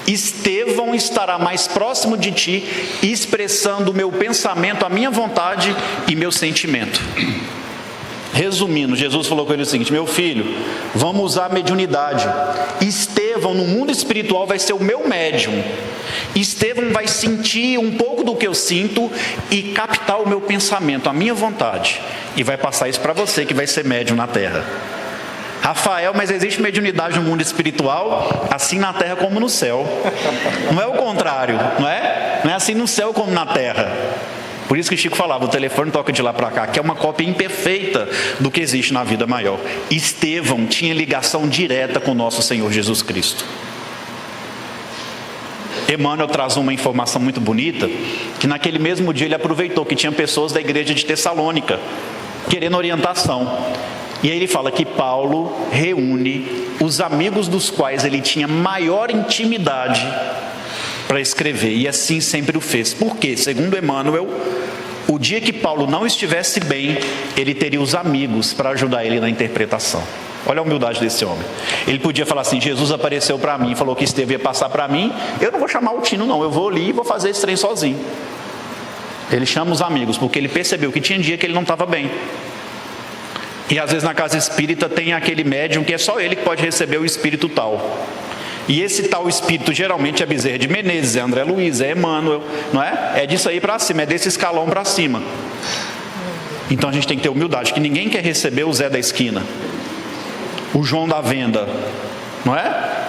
Estevão estará mais próximo de ti, expressando o meu pensamento, a minha vontade e meu sentimento. Resumindo, Jesus falou com ele o seguinte: meu filho, vamos usar a mediunidade. Estevão, no mundo espiritual, vai ser o meu médium. Estevão vai sentir um pouco do que eu sinto e captar o meu pensamento, a minha vontade. E vai passar isso para você, que vai ser médium na terra. Rafael, mas existe mediunidade no mundo espiritual, assim na terra como no céu. Não é o contrário, não é? Não é assim no céu como na terra. Por isso que Chico falava: o telefone toca de lá para cá, que é uma cópia imperfeita do que existe na vida maior. Estevão tinha ligação direta com o nosso Senhor Jesus Cristo. Emmanuel traz uma informação muito bonita, que naquele mesmo dia ele aproveitou que tinha pessoas da igreja de Tessalônica querendo orientação. E aí ele fala que Paulo reúne os amigos dos quais ele tinha maior intimidade para escrever, e assim sempre o fez. Porque, segundo Emmanuel, o dia que Paulo não estivesse bem, ele teria os amigos para ajudar ele na interpretação. Olha a humildade desse homem. Ele podia falar assim: Jesus apareceu para mim, falou que Estevão ia passar para mim, eu não vou chamar o Tino não, eu vou ali e vou fazer esse trem sozinho. Ele chama os amigos, porque ele percebeu que tinha dia que ele não estava bem. E às vezes na casa espírita tem aquele médium que é só ele que pode receber o espírito tal. E esse tal espírito geralmente é Bezerra de Menezes, é André Luiz, é Emmanuel, não é? É disso aí para cima, é desse escalão para cima. Então a gente tem que ter humildade, que ninguém quer receber o Zé da esquina, o João da venda, não é?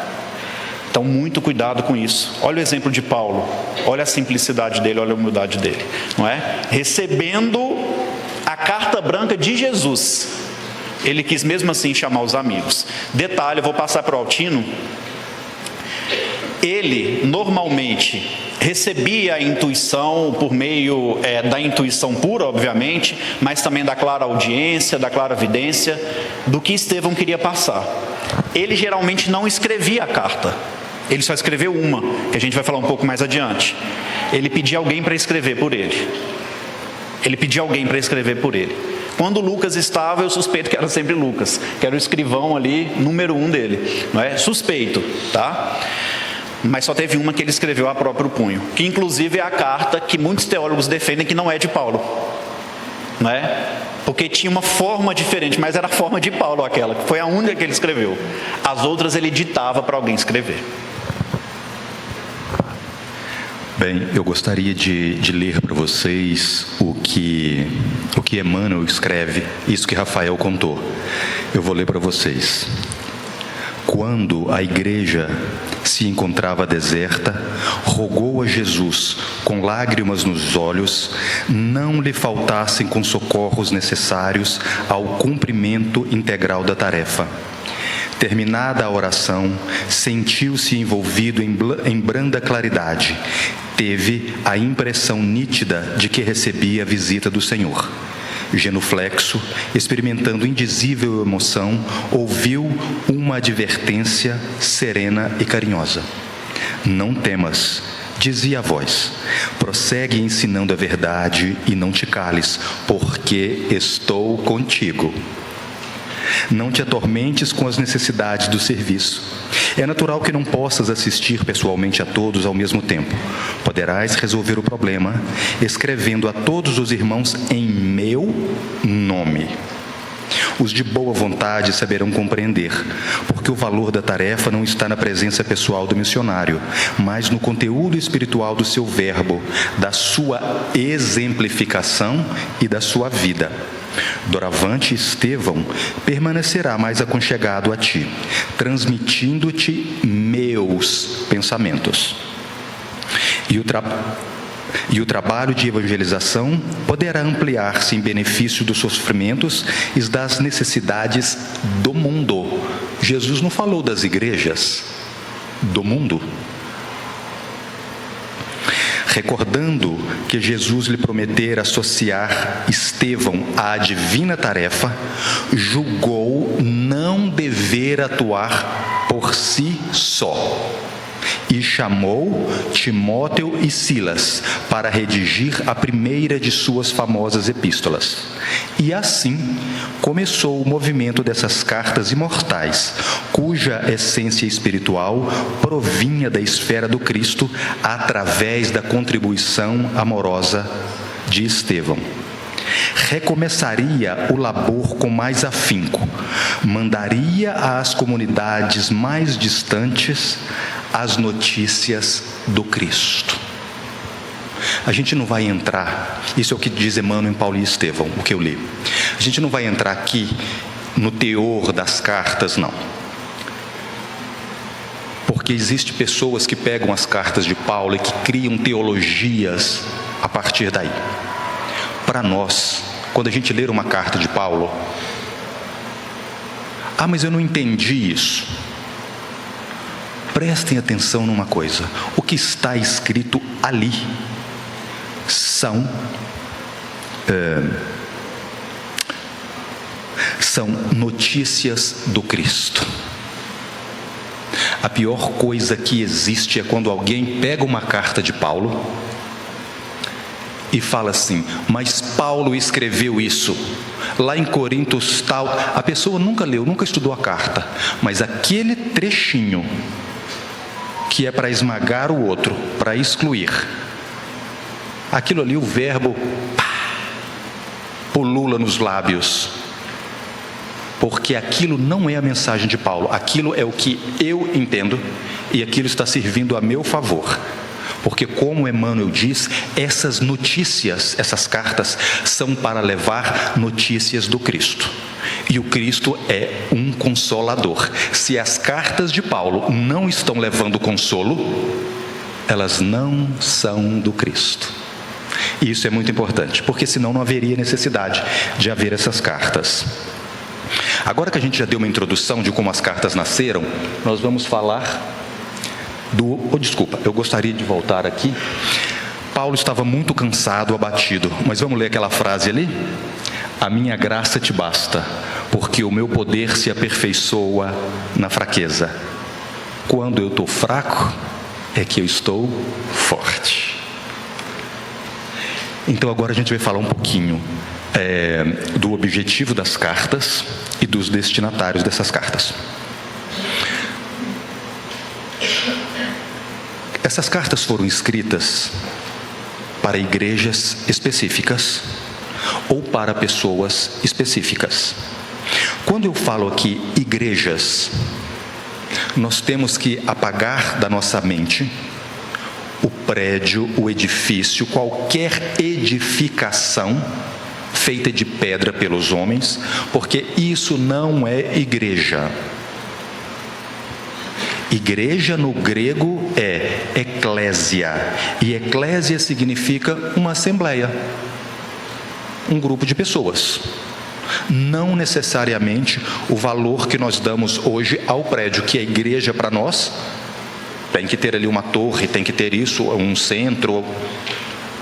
Então muito cuidado com isso. Olha o exemplo de Paulo, olha a simplicidade dele, olha a humildade dele, não é? Recebendo a carta branca de Jesus, ele quis mesmo assim chamar os amigos. Detalhe, eu vou passar para o Altino. Ele normalmente recebia a intuição por meio da intuição pura, obviamente, mas também da clara audiência, da clara vidência, do que Estevão queria passar. Ele geralmente não escrevia a carta, ele só escreveu uma, que a gente vai falar um pouco mais adiante. Ele pedia alguém para escrever por ele. Quando Lucas estava, eu suspeito que era sempre Lucas, que era o escrivão ali, número 1 dele, não é? Suspeito, tá? Mas só teve uma que ele escreveu a próprio punho, que inclusive é a carta que muitos teólogos defendem que não é de Paulo, não é? Porque tinha uma forma diferente, mas era a forma de Paulo aquela, que foi a única que ele escreveu. As outras ele ditava para alguém escrever. Bem, eu gostaria de ler para vocês o que Emmanuel escreve, isso que Rafael contou. Eu vou ler para vocês. Quando a igreja se encontrava deserta, rogou a Jesus, com lágrimas nos olhos, não lhe faltassem com socorros necessários ao cumprimento integral da tarefa. Terminada a oração, sentiu-se envolvido em branda claridade. Teve a impressão nítida de que recebia a visita do Senhor. Genuflexo, experimentando indizível emoção, ouviu uma advertência serena e carinhosa. Não temas, dizia a voz. Prossegue ensinando a verdade e não te cales, porque estou contigo. Não te atormentes com as necessidades do serviço. É natural que não possas assistir pessoalmente a todos ao mesmo tempo. Poderás resolver o problema escrevendo a todos os irmãos em meu nome. Os de boa vontade saberão compreender, porque o valor da tarefa não está na presença pessoal do missionário, mas no conteúdo espiritual do seu verbo, da sua exemplificação e da sua vida. Doravante, Estevão permanecerá mais aconchegado a ti, transmitindo-te meus pensamentos. E o trabalho de evangelização poderá ampliar-se em benefício dos sofrimentos e das necessidades do mundo. Jesus não falou das igrejas, do mundo. Recordando que Jesus lhe prometera associar Estevão à divina tarefa, julgou não dever atuar por si só. E chamou Timóteo e Silas para redigir a primeira de suas famosas epístolas. E assim começou o movimento dessas cartas imortais, cuja essência espiritual provinha da esfera do Cristo através da contribuição amorosa de Estevão. Recomeçaria o labor com mais afinco, mandaria às comunidades mais distantes as notícias do Cristo. A gente não vai entrar, isso é o que diz Emmanuel, Paulo e Estevão, o que eu li. A gente não vai entrar aqui no teor das cartas, não. Porque existem pessoas que pegam as cartas de Paulo e que criam teologias a partir daí. Para nós, quando a gente ler uma carta de Paulo, mas eu não entendi isso. Prestem atenção numa coisa: o que está escrito ali são notícias do Cristo. A pior coisa que existe é quando alguém pega uma carta de Paulo e fala assim: mas Paulo escreveu isso lá em Coríntios tal. A pessoa nunca leu, nunca estudou a carta, mas aquele trechinho que é para esmagar o outro, para excluir, aquilo ali, o verbo pulula nos lábios, porque aquilo não é a mensagem de Paulo, aquilo é o que eu entendo e aquilo está servindo a meu favor. Porque, como Emmanuel diz, essas notícias, essas cartas, são para levar notícias do Cristo. E o Cristo é um consolador. Se as cartas de Paulo não estão levando consolo, elas não são do Cristo. E isso é muito importante, porque senão não haveria necessidade de haver essas cartas. Agora que a gente já deu uma introdução de como as cartas nasceram, nós vamos falar eu gostaria de voltar aqui. Paulo estava muito cansado, abatido, mas vamos ler aquela frase ali? A minha graça te basta, porque o meu poder se aperfeiçoa na fraqueza. Quando eu estou fraco, é que eu estou forte. Então agora a gente vai falar um pouquinho do objetivo das cartas e dos destinatários dessas cartas. Essas cartas foram escritas para igrejas específicas ou para pessoas específicas. Quando eu falo aqui igrejas, nós temos que apagar da nossa mente o prédio, o edifício, qualquer edificação feita de pedra pelos homens, porque isso não é igreja. Igreja no grego é eclésia, e eclésia significa uma assembleia, um grupo de pessoas. Não necessariamente o valor que nós damos hoje ao prédio, que é igreja para nós, tem que ter ali uma torre, tem que ter isso, um centro.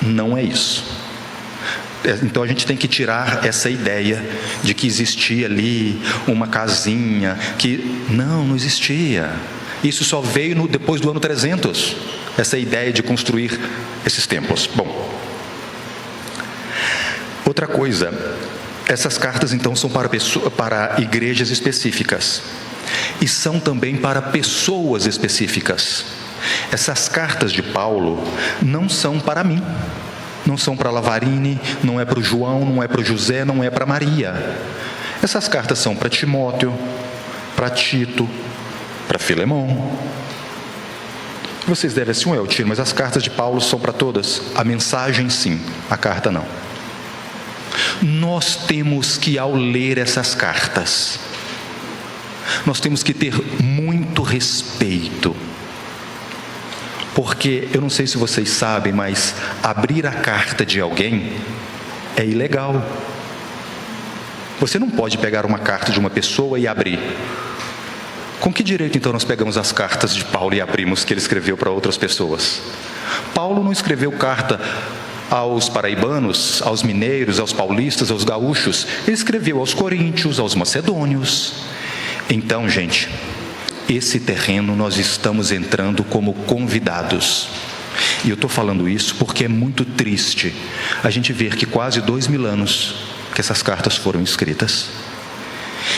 Não é isso. Então a gente tem que tirar essa ideia de que existia ali uma casinha, que não existia. Isso só veio depois do ano 300, essa ideia de construir esses templos. Bom, outra coisa, essas cartas então são para igrejas específicas e são também para pessoas específicas. Essas cartas de Paulo não são para mim, não são para Lavarini, não é para o João, não é para o José, não é para Maria. Essas cartas são para Timóteo, para Tito, para Filemão. Vocês devem assim, Tiro, mas as cartas de Paulo são para todas. A mensagem sim, a carta não. Nós temos que, ao ler essas cartas, nós temos que ter muito respeito. Porque, eu não sei se vocês sabem, mas abrir a carta de alguém é ilegal. Você não pode pegar uma carta de uma pessoa e abrir. Com que direito, então, nós pegamos as cartas de Paulo e abrimos que ele escreveu para outras pessoas? Paulo não escreveu carta aos paraibanos, aos mineiros, aos paulistas, aos gaúchos. Ele escreveu aos coríntios, aos macedônios. Então, gente, esse terreno nós estamos entrando como convidados. E eu estou falando isso porque é muito triste a gente ver que quase 2000 anos que essas cartas foram escritas,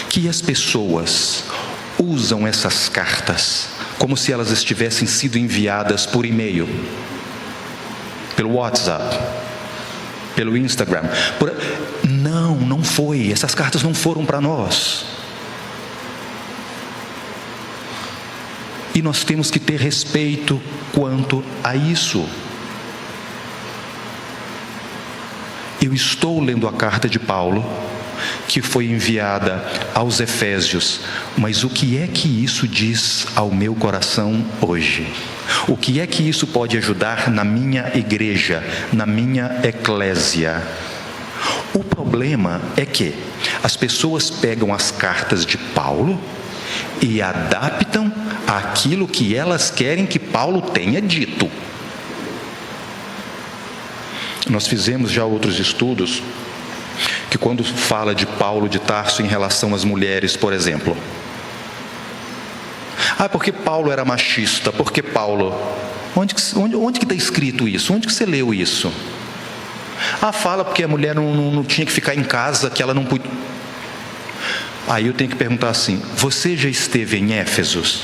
que as pessoas usam essas cartas como se elas estivessem sido enviadas por e-mail, pelo WhatsApp, pelo Instagram. Não foi. Essas cartas não foram para nós. E nós temos que ter respeito quanto a isso. Eu estou lendo a carta de Paulo, que foi enviada aos Efésios, mas o que é que isso diz ao meu coração hoje? O que é que isso pode ajudar na minha igreja, na minha eclésia? O problema é que as pessoas pegam as cartas de Paulo e adaptam aquilo que elas querem que Paulo tenha dito. Nós fizemos já outros estudos que, quando fala de Paulo de Tarso em relação às mulheres, por exemplo, porque Paulo era machista, porque Paulo... Onde que está escrito isso? Onde que você leu isso? Fala porque a mulher não tinha que ficar em casa, que ela não podia... Aí eu tenho que perguntar assim: você já esteve em Éfesos?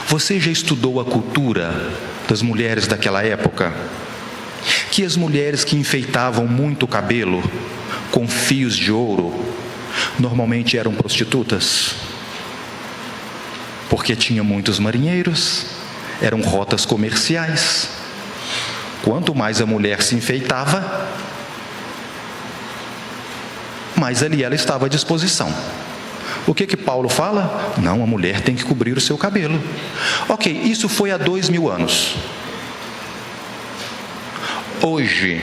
Você já estudou a cultura das mulheres daquela época? Que as mulheres que enfeitavam muito o cabelo com fios de ouro normalmente eram prostitutas, porque tinha muitos marinheiros, eram rotas comerciais. Quanto mais a mulher se enfeitava, mais ali ela estava à disposição. O que Paulo fala? Não, a mulher tem que cobrir o seu cabelo. Ok, isso foi há 2000 anos. Hoje,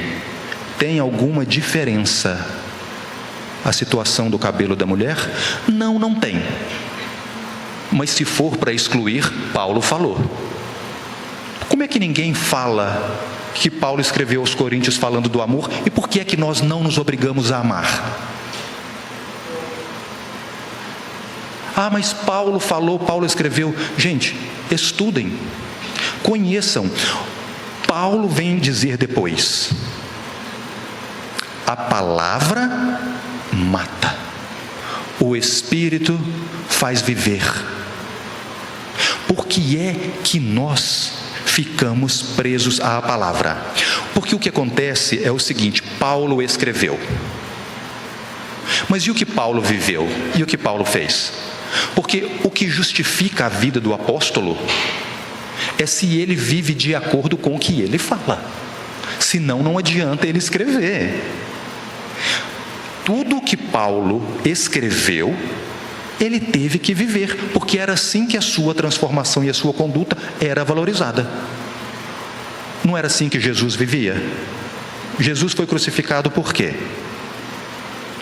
tem alguma diferença a situação do cabelo da mulher? Não tem. Mas se for para excluir, Paulo falou. Como é que ninguém fala que Paulo escreveu aos Coríntios falando do amor? E por que é que nós não nos obrigamos a amar? Mas Paulo falou, Paulo escreveu. Gente, estudem, conheçam. Paulo vem dizer depois: a palavra mata, o Espírito faz viver. Por que é que nós ficamos presos à palavra? Porque o que acontece é o seguinte: Paulo escreveu, mas e o que Paulo viveu? E o que Paulo fez? Porque o que justifica a vida do apóstolo é se ele vive de acordo com o que ele fala. Senão não adianta ele escrever. Tudo que Paulo escreveu, ele teve que viver, porque era assim que a sua transformação e a sua conduta era valorizada. Não era assim que Jesus vivia? Jesus foi crucificado por quê?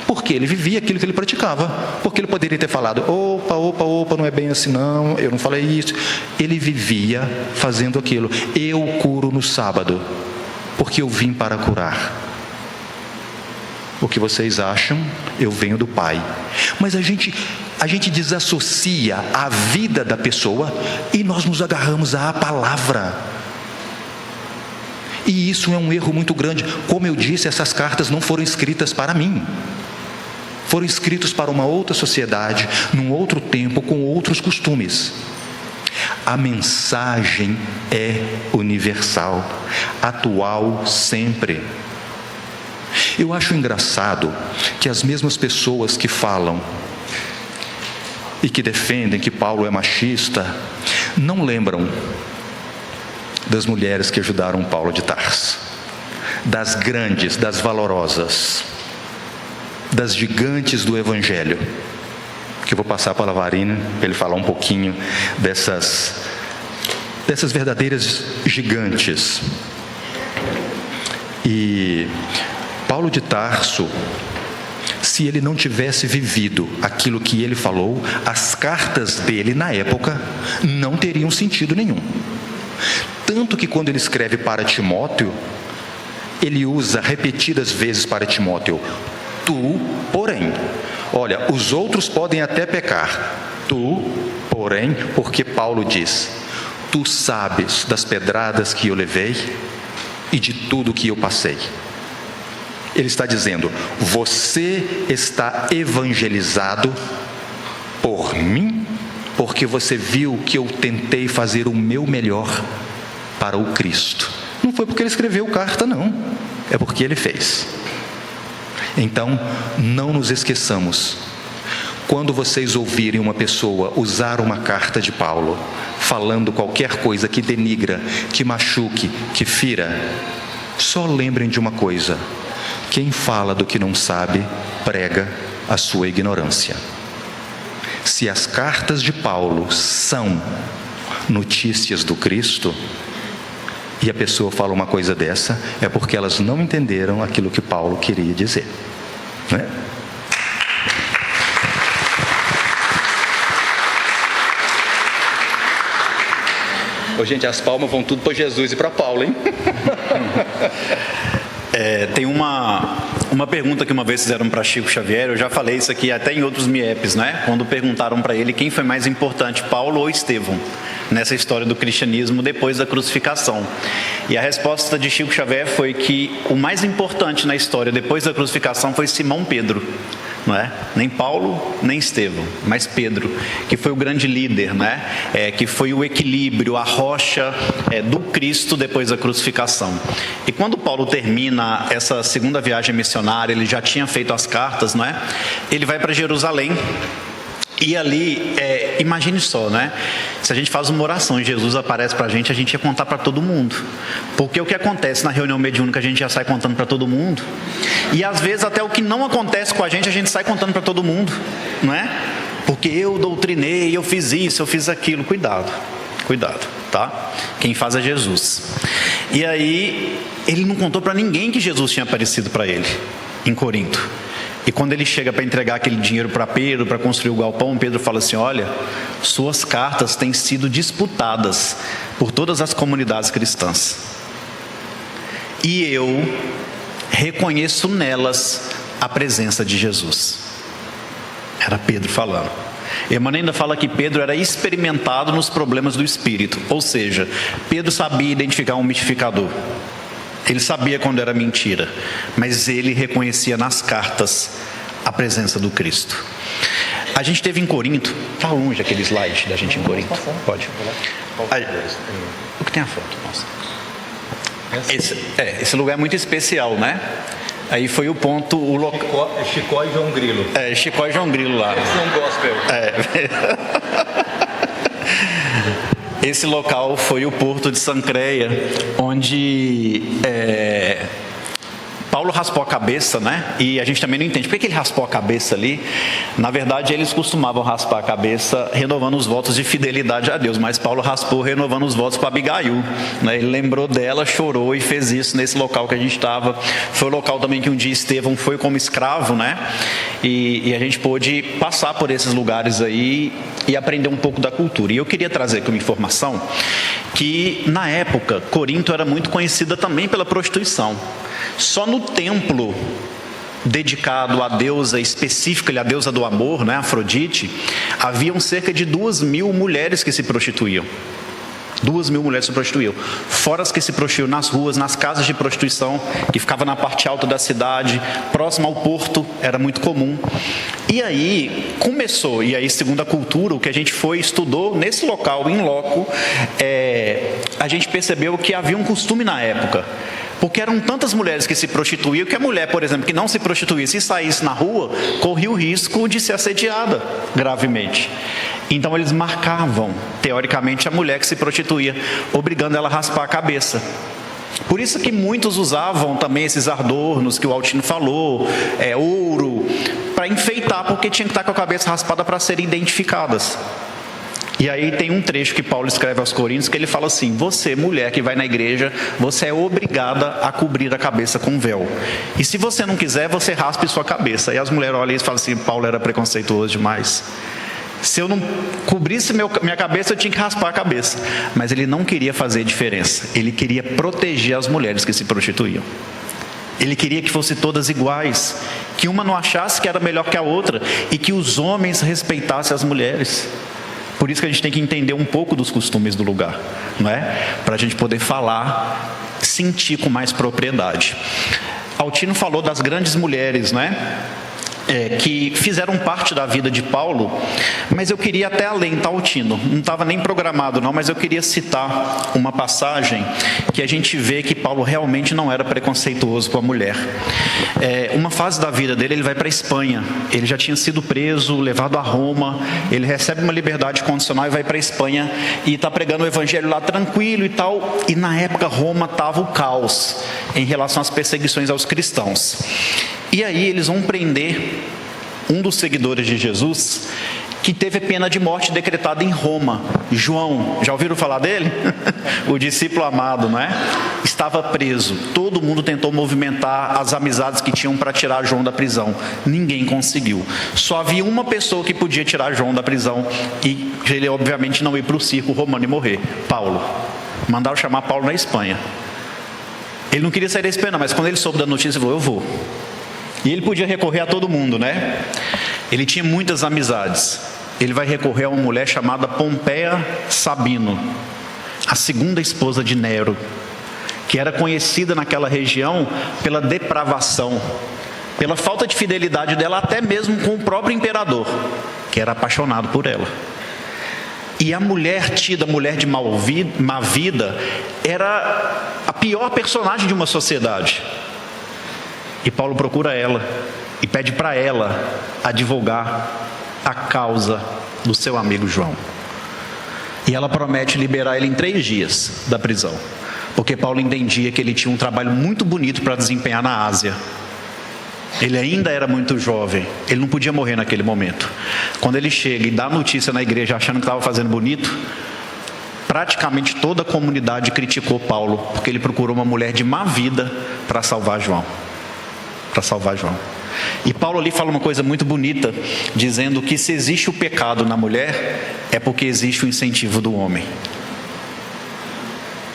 Porque ele vivia aquilo que ele praticava. Porque ele poderia ter falado: opa, não é bem assim não, eu não falei isso. Ele vivia fazendo aquilo. Eu curo no sábado, porque eu vim para curar. O que vocês acham? Eu venho do Pai. Mas a gente desassocia a vida da pessoa e nós nos agarramos à palavra. E isso é um erro muito grande. Como eu disse, essas cartas não foram escritas para mim. Foram escritos para uma outra sociedade, num outro tempo, com outros costumes. A mensagem é universal, atual sempre. Eu acho engraçado que as mesmas pessoas que falam e que defendem que Paulo é machista, não lembram das mulheres que ajudaram Paulo de Tarso, das grandes, das valorosas, das gigantes do Evangelho, que eu vou passar para a Lavarina, para ele falar um pouquinho dessas verdadeiras gigantes. E Paulo de Tarso, se ele não tivesse vivido aquilo que ele falou, as cartas dele na época não teriam sentido nenhum. Tanto que quando ele escreve para Timóteo, ele usa repetidas vezes para Timóteo: tu, porém. Olha, os outros podem até pecar, tu, porém, porque Paulo diz: tu sabes das pedradas que eu levei e de tudo que eu passei. Ele está dizendo: você está evangelizado por mim, porque você viu que eu tentei fazer o meu melhor para o Cristo. Não foi porque ele escreveu carta, não. É porque ele fez. Então, não nos esqueçamos. Quando vocês ouvirem uma pessoa usar uma carta de Paulo, falando qualquer coisa que denigra, que machuque, que fira, só lembrem de uma coisa: quem fala do que não sabe, prega a sua ignorância. Se as cartas de Paulo são notícias do Cristo, e a pessoa fala uma coisa dessa, é porque elas não entenderam aquilo que Paulo queria dizer, né? Ô, gente, as palmas vão tudo para Jesus e para Paulo, hein? Tem uma pergunta que uma vez fizeram para Chico Xavier. Eu já falei isso aqui até em outros MIEPs, né? Quando perguntaram para ele quem foi mais importante, Paulo ou Estevão, nessa história do cristianismo depois da crucificação. E a resposta de Chico Xavier foi que o mais importante na história depois da crucificação foi Simão Pedro, não é? Nem Paulo, nem Estevão, mas Pedro, que foi o grande líder, né? Que foi o equilíbrio, a rocha do Cristo depois da crucificação. E quando Paulo termina essa segunda viagem missionária, ele já tinha feito as cartas, não é? Ele vai para Jerusalém. E ali, imagine só, né? Se a gente faz uma oração e Jesus aparece para a gente ia contar para todo mundo. Porque o que acontece na reunião mediúnica a gente já sai contando para todo mundo. E às vezes até o que não acontece com a gente sai contando para todo mundo, não é? Porque eu doutrinei, eu fiz isso, eu fiz aquilo. Cuidado, tá? Quem faz é Jesus. E aí, ele não contou para ninguém que Jesus tinha aparecido para ele em Corinto. E quando ele chega para entregar aquele dinheiro para Pedro, para construir o galpão, Pedro fala assim: olha, suas cartas têm sido disputadas por todas as comunidades cristãs. E eu reconheço nelas a presença de Jesus. Era Pedro falando. Emmanuel ainda fala que Pedro era experimentado nos problemas do espírito. Ou seja, Pedro sabia identificar um mistificador. Ele sabia quando era mentira, mas ele reconhecia nas cartas a presença do Cristo. A gente teve em Corinto, está longe aquele slide da gente em Corinto? Pode. O que tem a foto? Nossa. Esse lugar é muito especial, né? Aí foi o ponto, o local. Chicó e João Grilo. Chicó e João Grilo lá. Eles são gospel. Esse local foi o porto de Sancreia, onde Paulo raspou a cabeça, né? E a gente também não entende por que ele raspou a cabeça ali. Na verdade, eles costumavam raspar a cabeça renovando os votos de fidelidade a Deus, mas Paulo raspou renovando os votos para Abigail, né? Ele lembrou dela, chorou e fez isso nesse local que a gente estava. Foi o local também que um dia Estevão foi como escravo, né? E a gente pôde passar por esses lugares aí e aprender um pouco da cultura. E eu queria trazer aqui uma informação que, na época, Corinto era muito conhecida também pela prostituição. Só no templo dedicado à deusa específica, a deusa do amor, né, Afrodite, haviam cerca de 2.000 mulheres que se prostituíam. 2.000 mulheres se prostituíam. Fora as que se prostituíam nas ruas, nas casas de prostituição, que ficava na parte alta da cidade, próximo ao porto, era muito comum. E aí começou, e aí segundo a cultura, o que a gente estudou nesse local, em loco, a gente percebeu que havia um costume na época. Porque eram tantas mulheres que se prostituíam que a mulher, por exemplo, que não se prostituía, se saísse na rua, corria o risco de ser assediada gravemente. Então eles marcavam, teoricamente, a mulher que se prostituía, obrigando ela a raspar a cabeça. Por isso que muitos usavam também esses adornos que o Altino falou, ouro, para enfeitar, porque tinha que estar com a cabeça raspada para serem identificadas. E aí tem um trecho que Paulo escreve aos Coríntios que ele fala assim: você, mulher que vai na igreja, você é obrigada a cobrir a cabeça com véu. E se você não quiser, você raspe sua cabeça. E as mulheres olham e falam assim: Paulo era preconceituoso demais. Se eu não cobrisse minha cabeça, eu tinha que raspar a cabeça. Mas ele não queria fazer diferença. Ele queria proteger as mulheres que se prostituíam. Ele queria que fossem todas iguais, que uma não achasse que era melhor que a outra e que os homens respeitassem as mulheres. Por isso que a gente tem que entender um pouco dos costumes do lugar, não é? Para a gente poder falar, sentir com mais propriedade. Altino falou das grandes mulheres, não é? Que fizeram parte da vida de Paulo, mas eu queria até além, tá, Altino? Não estava nem programado não, mas eu queria citar uma passagem que a gente vê que Paulo realmente não era preconceituoso com a mulher. Uma fase da vida dele, ele vai para a Espanha. Ele já tinha sido preso, levado a Roma, ele recebe uma liberdade condicional e vai para a Espanha e está pregando o evangelho lá tranquilo e tal. E na época Roma estava o caos em relação às perseguições aos cristãos. E aí eles vão prender um dos seguidores de Jesus que teve pena de morte decretada em Roma. João, já ouviram falar dele? O discípulo amado, não é? Estava preso. Todo mundo tentou movimentar as amizades que tinham para tirar João da prisão. Ninguém conseguiu. Só havia uma pessoa que podia tirar João da prisão e ele obviamente não ir para o circo romano e morrer. Paulo. Mandaram chamar Paulo na Espanha. Ele não queria sair da Espanha, mas quando ele soube da notícia, ele falou: eu vou. E ele podia recorrer a todo mundo, né? Ele tinha muitas amizades. Ele vai recorrer a uma mulher chamada Pompeia Sabino, a segunda esposa de Nero, que era conhecida naquela região pela depravação, pela falta de fidelidade dela até mesmo com o próprio imperador, que era apaixonado por ela. E a mulher tida mulher de má vida era a pior personagem de uma sociedade. E Paulo procura ela e pede para ela advogar a causa do seu amigo João. E ela promete liberar ele em 3 dias da prisão, porque Paulo entendia que ele tinha um trabalho muito bonito para desempenhar na Ásia. Ele ainda era muito jovem, ele não podia morrer naquele momento. Quando ele chega e dá notícia na igreja achando que estava fazendo bonito, praticamente toda a comunidade criticou Paulo, porque ele procurou uma mulher de má vida para salvar João. E Paulo ali fala uma coisa muito bonita, dizendo que se existe o pecado na mulher, é porque existe o incentivo do homem.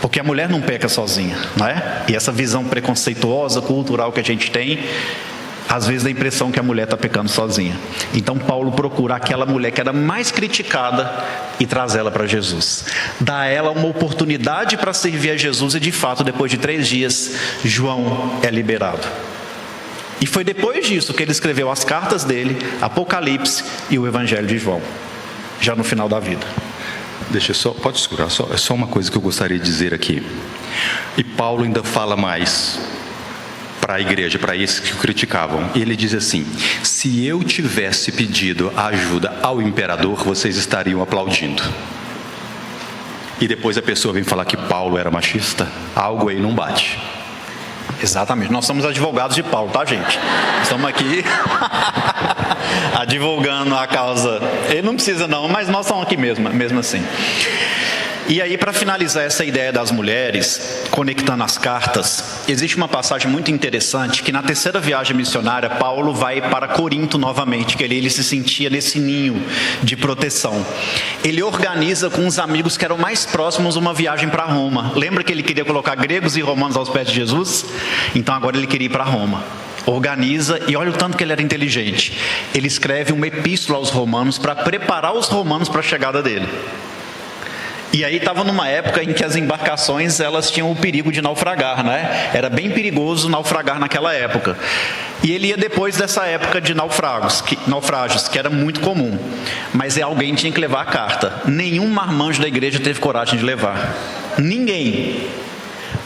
Porque a mulher não peca sozinha, não é? E essa visão preconceituosa, cultural que a gente tem, às vezes dá a impressão que a mulher está pecando sozinha. Então Paulo procura aquela mulher que era mais criticada e traz ela para Jesus. Dá a ela uma oportunidade para servir a Jesus e de fato, depois de 3 dias, João é liberado. E foi depois disso que ele escreveu as cartas dele, Apocalipse e o Evangelho de João, já no final da vida. Pode segurar, é só uma coisa que eu gostaria de dizer aqui. E Paulo ainda fala mais para a igreja, para esses que o criticavam. Ele diz assim: se eu tivesse pedido ajuda ao imperador, vocês estariam aplaudindo. E depois a pessoa vem falar que Paulo era machista. Algo aí não bate. Exatamente, nós somos advogados de Paulo, tá, gente? Estamos aqui advogando a causa. Ele não precisa não, mas nós estamos aqui mesmo assim. E aí, para finalizar essa ideia das mulheres, conectando as cartas, existe uma passagem muito interessante que na 3ª viagem missionária, Paulo vai para Corinto novamente, que ele se sentia nesse ninho de proteção. Ele organiza com os amigos que eram mais próximos uma viagem para Roma. Lembra que ele queria colocar gregos e romanos aos pés de Jesus? Então agora ele queria ir para Roma. Organiza, e olha o tanto que ele era inteligente. Ele escreve uma epístola aos romanos para preparar os romanos para a chegada dele. E aí estava numa época em que as embarcações elas tinham o perigo de naufragar, né? Era bem perigoso naufragar naquela época. E ele ia depois dessa época de naufrágios, que era muito comum. Mas alguém tinha que levar a carta. Nenhum marmanjo da igreja teve coragem de levar. Ninguém.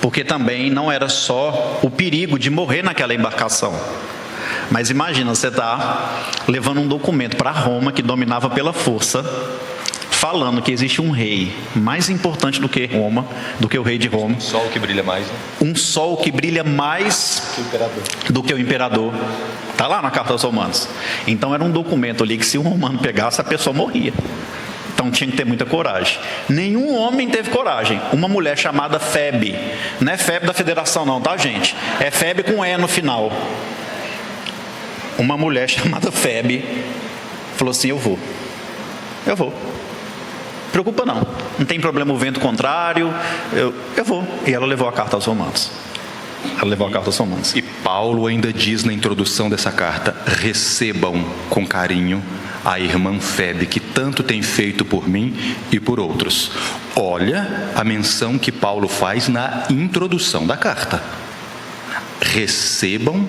porque também não era só o perigo de morrer naquela embarcação. Mas imagina, você está levando um documento para Roma, que dominava pela força, falando que existe um rei mais importante do que Roma, do que o rei de Roma. Um sol que brilha mais, né? Um sol que brilha mais do que o imperador. Está lá na carta aos Romanos. Então era um documento ali que, se um romano pegasse, a pessoa morria. Então tinha que ter muita coragem. Nenhum homem teve coragem. Uma mulher chamada Febe, não é Febe da federação não, tá, gente? É Febe com E no final. Uma mulher chamada Febe falou assim: eu vou. Preocupa não tem problema o vento contrário, eu vou. E ela levou a carta aos Romanos. E Paulo ainda diz na introdução dessa carta: recebam com carinho a irmã Febe, que tanto tem feito por mim e por outros. Olha a menção que Paulo faz na introdução da carta: recebam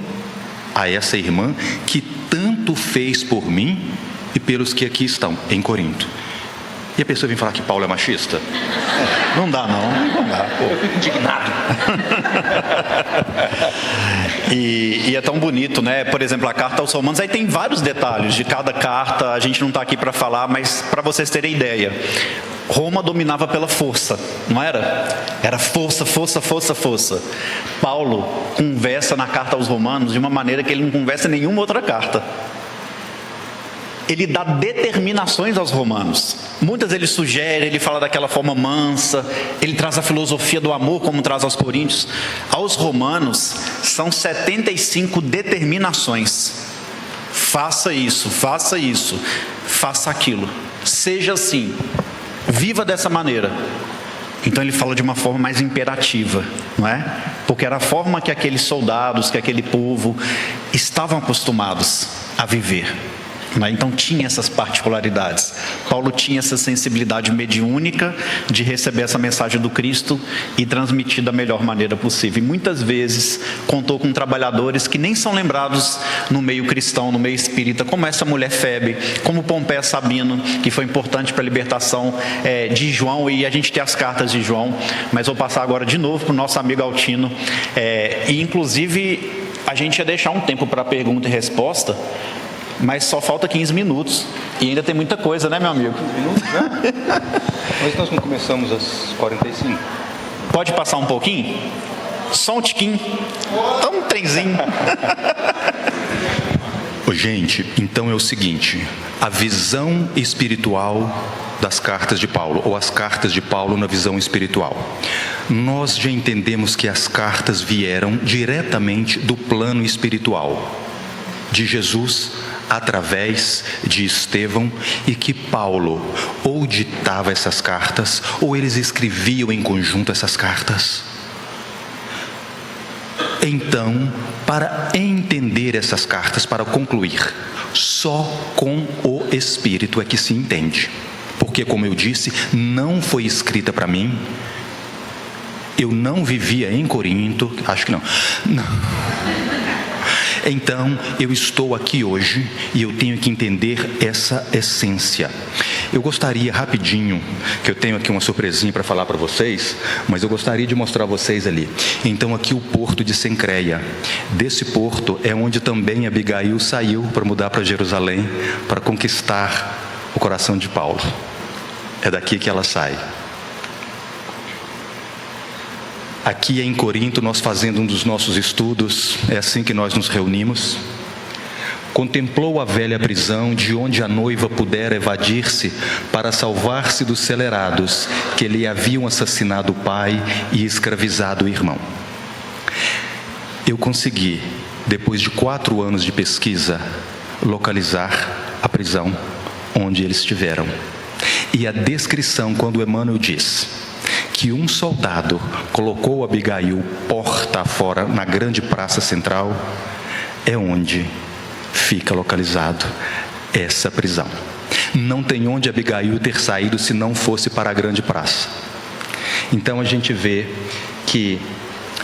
a essa irmã que tanto fez por mim e pelos que aqui estão em Corinto. E a pessoa vem falar que Paulo é machista? Não dá não dá. Eu fico indignado. E é tão bonito, né? Por exemplo, a carta aos Romanos, aí tem vários detalhes de cada carta. A gente não está aqui para falar, mas para vocês terem ideia, Roma dominava pela força, não era? Era força. Paulo conversa na carta aos Romanos de uma maneira que ele não conversa em nenhuma outra carta. Ele dá determinações aos romanos. Muitas ele sugere, ele fala daquela forma mansa, ele traz a filosofia do amor, como traz aos coríntios. Aos romanos, são 75 determinações. Faça isso, faça aquilo. Seja assim, viva dessa maneira. Então ele fala de uma forma mais imperativa, não é? Porque era a forma que aqueles soldados, que aquele povo estavam acostumados a viver. Então tinha essas particularidades. Paulo tinha essa sensibilidade mediúnica de receber essa mensagem do Cristo e transmitir da melhor maneira possível. E muitas vezes contou com trabalhadores que nem são lembrados no meio cristão, no meio espírita, como essa mulher Febe, como Pompeia Sabino, que foi importante para a libertação de João, e a gente tem as cartas de João. Mas vou passar agora de novo para o nosso amigo Altino. E inclusive a gente ia deixar um tempo para pergunta e resposta, mas só falta 15 minutos e ainda tem muita coisa, né, meu amigo? 15 minutos já? Mas nós não começamos às 45. Pode passar um pouquinho? Só um tiquinho. Então um trenzinho. Gente, então é o seguinte: a visão espiritual das cartas de Paulo, ou as cartas de Paulo na visão espiritual. Nós já entendemos que as cartas vieram diretamente do plano espiritual de Jesus, através de Estevão, e que Paulo ou ditava essas cartas, ou eles escreviam em conjunto essas cartas. Então, para entender essas cartas, para concluir, só com o Espírito é que se entende. Porque, como eu disse, não foi escrita para mim. Eu não vivia em Corinto, acho que não. Então, eu estou aqui hoje e eu tenho que entender essa essência. Eu gostaria rapidinho, que eu tenho aqui uma surpresinha para falar para vocês, mas eu gostaria de mostrar a vocês ali. Então, aqui o porto de Cencreia. Desse porto é onde também Abigail saiu para mudar para Jerusalém, para conquistar o coração de Paulo. É daqui que ela sai. Aqui em Corinto, nós fazendo um dos nossos estudos, é assim que nós nos reunimos. Contemplou a velha prisão, de onde a noiva pudera evadir-se para salvar-se dos celerados que lhe haviam assassinado o pai e escravizado o irmão. Eu consegui, depois de 4 anos de pesquisa, localizar a prisão onde eles estiveram. E a descrição, quando Emmanuel diz que um soldado colocou Abigail porta afora na grande praça central, é onde fica localizado essa prisão. Não tem onde Abigail ter saído se não fosse para a grande praça. Então a gente vê que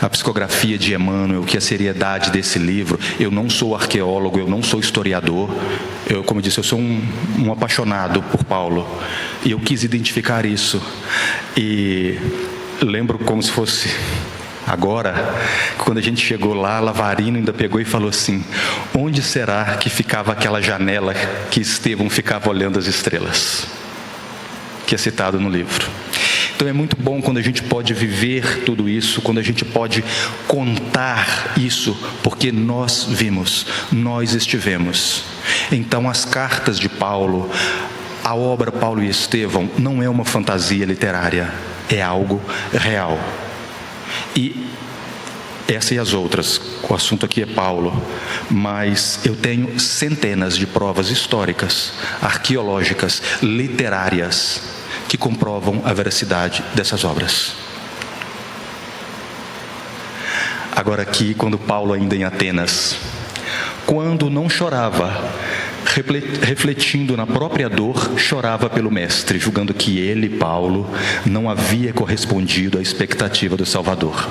a psicografia de Emmanuel, que a seriedade desse livro, eu não sou arqueólogo, eu não sou historiador, como eu disse, eu sou um apaixonado por Paulo, e eu quis identificar isso, e lembro como se fosse Agora, quando a gente chegou lá, Lavarino ainda pegou e falou assim: onde será que ficava aquela janela que Estevão ficava olhando as estrelas? Que é citado no livro. Então é muito bom quando a gente pode viver tudo isso, quando a gente pode contar isso, porque nós vimos, nós estivemos. Então as cartas de Paulo, a obra Paulo e Estevão, não é uma fantasia literária, é algo real. E essa e as outras, o assunto aqui é Paulo, mas eu tenho centenas de provas históricas, arqueológicas, literárias, que comprovam a veracidade dessas obras. Agora aqui, quando Paulo ainda em Atenas, quando não chorava, refletindo na própria dor, chorava pelo Mestre, julgando que ele, Paulo, não havia correspondido à expectativa do Salvador.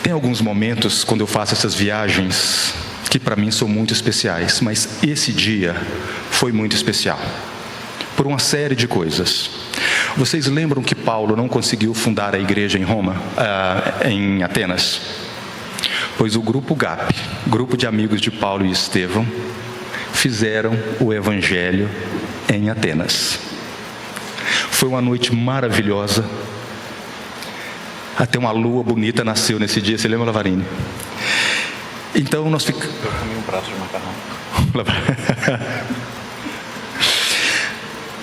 Tem alguns momentos, quando eu faço essas viagens, que para mim são muito especiais, mas esse dia foi muito especial, por uma série de coisas. Vocês lembram que Paulo não conseguiu fundar a igreja em Roma, em Atenas? Pois o grupo GAP, grupo de amigos de Paulo e Estevão, fizeram o evangelho em Atenas. Foi uma noite maravilhosa. Até uma lua bonita nasceu nesse dia. Você lembra, Lavarini? Então nós ficamos... Eu comi um prato de macarrão.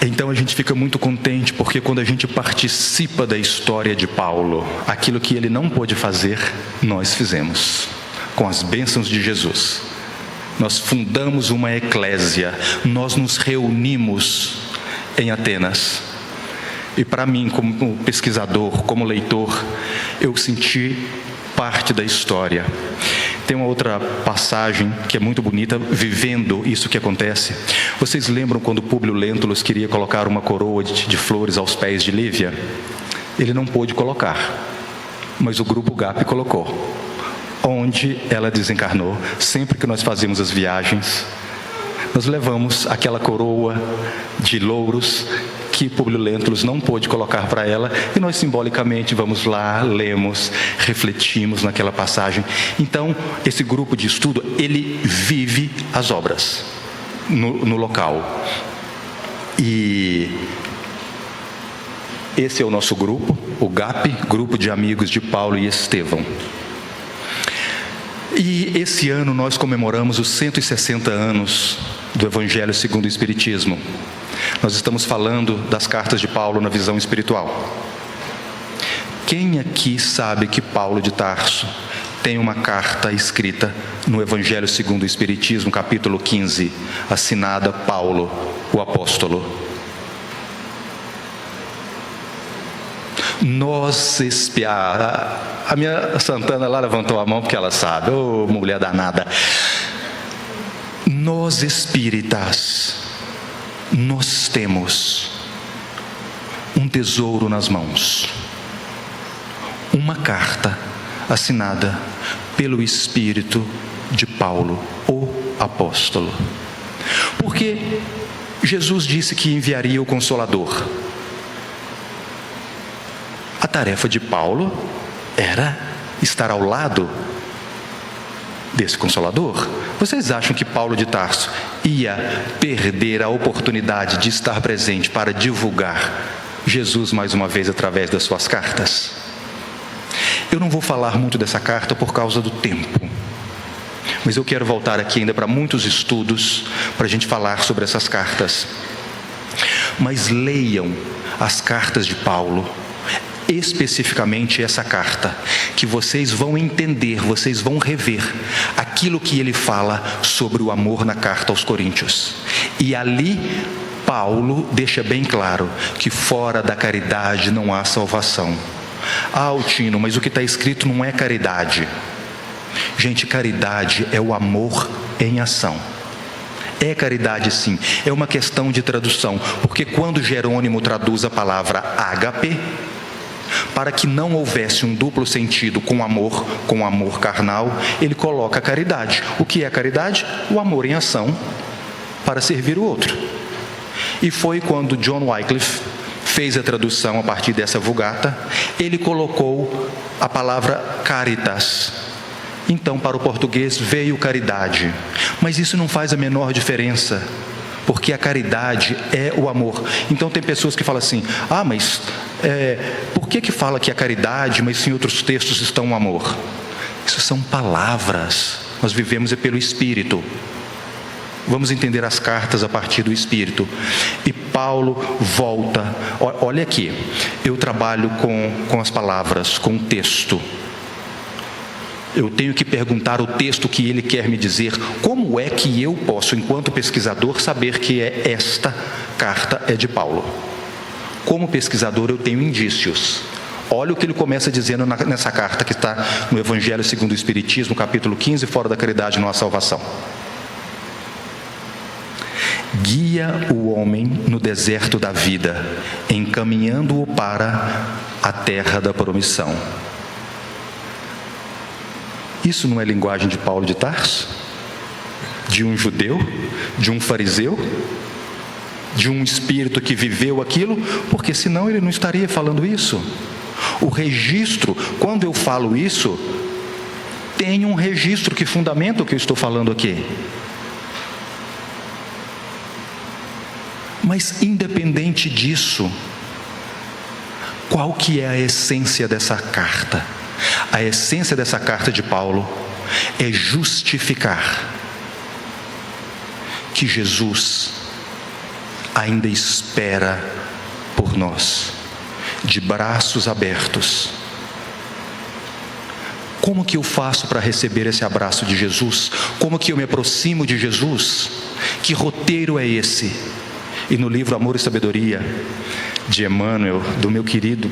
Então a gente fica muito contente, porque quando a gente participa da história de Paulo, aquilo que ele não pôde fazer, nós fizemos, com as bênçãos de Jesus. Nós fundamos uma eclésia, nós nos reunimos em Atenas. E para mim, como pesquisador, como leitor, eu senti parte da história. Tem uma outra passagem que é muito bonita, vivendo isso que acontece. Vocês lembram quando Públio Lentulus queria colocar uma coroa de flores aos pés de Lívia? Ele não pôde colocar, mas o grupo GAP colocou. Onde ela desencarnou, sempre que nós fazemos as viagens, nós levamos aquela coroa de louros que Públio Lentulus não pôde colocar para ela, e nós simbolicamente vamos lá, lemos, refletimos naquela passagem. Então, esse grupo de estudo, ele vive as obras no local. E esse é o nosso grupo, o GAP, Grupo de Amigos de Paulo e Estevão. E esse ano nós comemoramos os 160 anos do Evangelho segundo o Espiritismo. Nós estamos falando das cartas de Paulo na visão espiritual. Quem aqui sabe que Paulo de Tarso tem uma carta escrita no Evangelho segundo o Espiritismo, capítulo 15, assinada Paulo, o apóstolo? Nós espiar. A minha Santana lá levantou a mão porque ela sabe. Ô, mulher danada. Nós espíritas, nós temos um tesouro nas mãos. Uma carta assinada pelo Espírito de Paulo, o apóstolo. Porque Jesus disse que enviaria o Consolador. A tarefa de Paulo era estar ao lado desse Consolador. Vocês acham que Paulo de Tarso ia perder a oportunidade de estar presente para divulgar Jesus mais uma vez através das suas cartas? Eu não vou falar muito dessa carta por causa do tempo, mas eu quero voltar aqui ainda para muitos estudos para a gente falar sobre essas cartas. Mas leiam as cartas de Paulo, especificamente essa carta, que vocês vão entender, vocês vão rever aquilo que ele fala sobre o amor na carta aos Coríntios. E ali Paulo deixa bem claro que fora da caridade não há salvação. Ah, Altino, mas o que está escrito não é caridade. Gente, caridade é o amor em ação. É caridade, sim, é uma questão de tradução, porque quando Jerônimo traduz a palavra ágape, para que não houvesse um duplo sentido com amor carnal, ele coloca a caridade. O que é a caridade? O amor em ação para servir o outro. E foi quando John Wycliffe fez a tradução a partir dessa Vulgata, ele colocou a palavra caritas. Então, para o português veio caridade. Mas isso não faz a menor diferença, porque a caridade é o amor. Então tem pessoas que falam assim, mas por que fala que é caridade, mas em outros textos estão o amor? Isso são palavras, nós vivemos pelo Espírito. Vamos entender as cartas a partir do Espírito. E Paulo volta, olha aqui, eu trabalho com as palavras, com o texto. Eu tenho que perguntar o texto que ele quer me dizer. Como é que eu posso, enquanto pesquisador, saber que esta carta é de Paulo? Como pesquisador, eu tenho indícios. Olha o que ele começa dizendo nessa carta que está no Evangelho segundo o Espiritismo, capítulo 15, fora da caridade não há salvação. Guia o homem no deserto da vida, encaminhando-o para a terra da promissão. Isso não é linguagem de Paulo de Tarso? De um judeu? De um fariseu? De um espírito que viveu aquilo? Porque senão ele não estaria falando isso. O registro, quando eu falo isso, tem um registro que fundamenta o que eu estou falando aqui. Mas independente disso, qual que é a essência dessa carta? A essência dessa carta de Paulo é justificar que Jesus ainda espera por nós, de braços abertos. Como que eu faço para receber esse abraço de Jesus? Como que eu me aproximo de Jesus? Que roteiro é esse? E no livro Amor e Sabedoria, de Emmanuel, do meu querido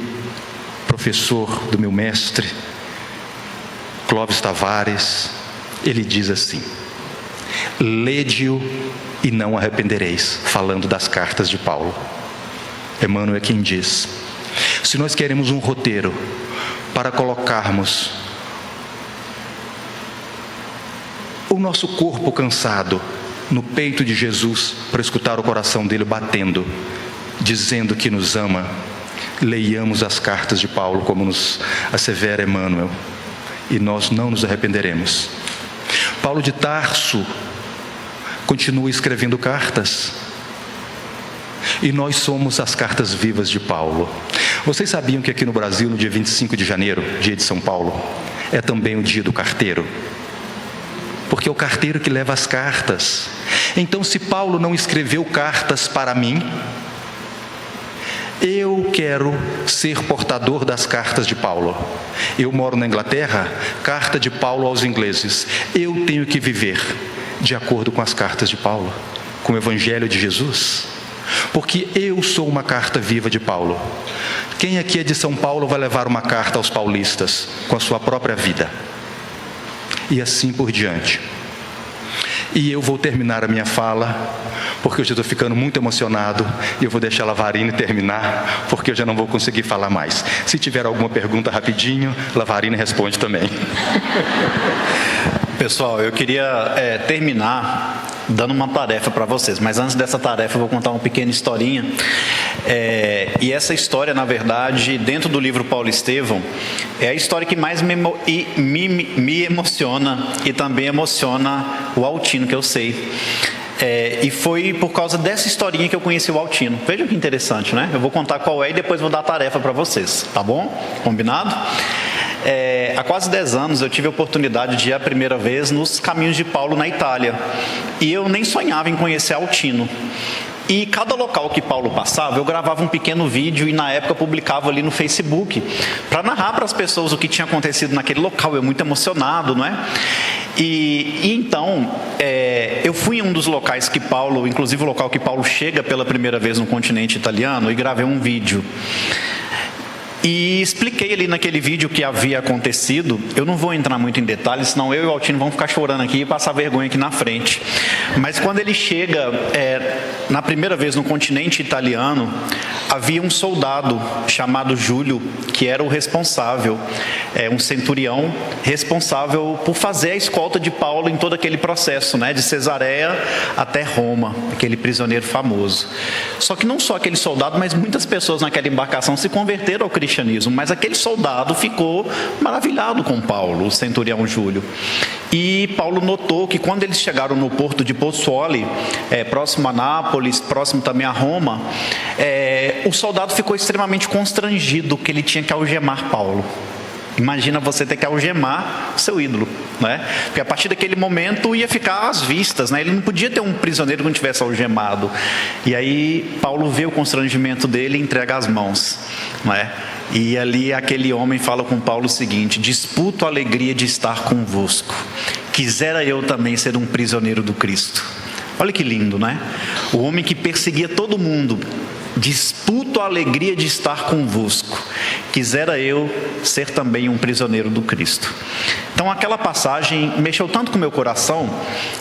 professor, do meu mestre, Clóvis Tavares, ele diz assim: lede-o e não arrependereis, falando das cartas de Paulo. Emmanuel é quem diz. Se nós queremos um roteiro para colocarmos o nosso corpo cansado no peito de Jesus, para escutar o coração dele batendo, dizendo que nos ama, leiamos as cartas de Paulo, como nos assevera Emmanuel, e nós não nos arrependeremos. Paulo de Tarso continua escrevendo cartas, e nós somos as cartas vivas de Paulo. Vocês sabiam que aqui no Brasil, no dia 25 de janeiro, dia de São Paulo, é também o dia do carteiro? Porque é o carteiro que leva as cartas. Então, se Paulo não escreveu cartas para mim, eu quero ser portador das cartas de Paulo. Eu moro na Inglaterra, carta de Paulo aos ingleses. Eu tenho que viver de acordo com as cartas de Paulo, com o Evangelho de Jesus, porque eu sou uma carta viva de Paulo. Quem aqui é de São Paulo vai levar uma carta aos paulistas com a sua própria vida, e assim por diante. E eu vou terminar a minha fala, porque eu já estou ficando muito emocionado, e eu vou deixar a Lavarine terminar, porque eu já não vou conseguir falar mais. Se tiver alguma pergunta rapidinho, Lavarine responde também. Pessoal, eu queria terminar dando uma tarefa para vocês, mas antes dessa tarefa eu vou contar uma pequena historinha. E essa história, na verdade, dentro do livro Paulo Estevão, é a história que mais me emociona e também emociona o Altino, que eu sei. E foi por causa dessa historinha que eu conheci o Altino. Veja que interessante, né? Eu vou contar qual é e depois vou dar a tarefa para vocês, tá bom? Combinado? Há quase 10 anos eu tive a oportunidade de ir a primeira vez nos Caminhos de Paulo na Itália, e eu nem sonhava em conhecer Altino. E cada local que Paulo passava, eu gravava um pequeno vídeo e na época publicava ali no Facebook, para narrar para as pessoas o que tinha acontecido naquele local. Eu muito emocionado, não é? E então, eu fui em um dos locais que Paulo, inclusive o local que Paulo chega pela primeira vez no continente italiano, e gravei um vídeo. E expliquei ali naquele vídeo o que havia acontecido. Eu não vou entrar muito em detalhes, senão eu e o Altino vamos ficar chorando aqui e passar vergonha aqui na frente. Mas quando ele chega na primeira vez no continente italiano, havia um soldado chamado Júlio, que era o responsável, um centurião responsável por fazer a escolta de Paulo em todo aquele processo, né, de Cesareia até Roma, aquele prisioneiro famoso. Só que não só aquele soldado, mas muitas pessoas naquela embarcação se converteram ao cristianismo, mas aquele soldado ficou maravilhado com Paulo, o centurião Júlio. E Paulo notou que quando eles chegaram no porto de Pozzuoli, próximo a Nápoles, próximo também a Roma, o soldado ficou extremamente constrangido que ele tinha que algemar Paulo. Imagina você ter que algemar o seu ídolo, né? Porque a partir daquele momento ia ficar às vistas, né? Ele não podia ter um prisioneiro que não tivesse algemado. E aí Paulo vê o constrangimento dele e entrega as mãos, né? E ali aquele homem fala com Paulo o seguinte: disputo a alegria de estar convosco. Quisera eu também ser um prisioneiro do Cristo. Olha que lindo, né? O homem que perseguia todo mundo, disputo a alegria de estar convosco. Quisera eu ser também um prisioneiro do Cristo. Então aquela passagem mexeu tanto com o meu coração.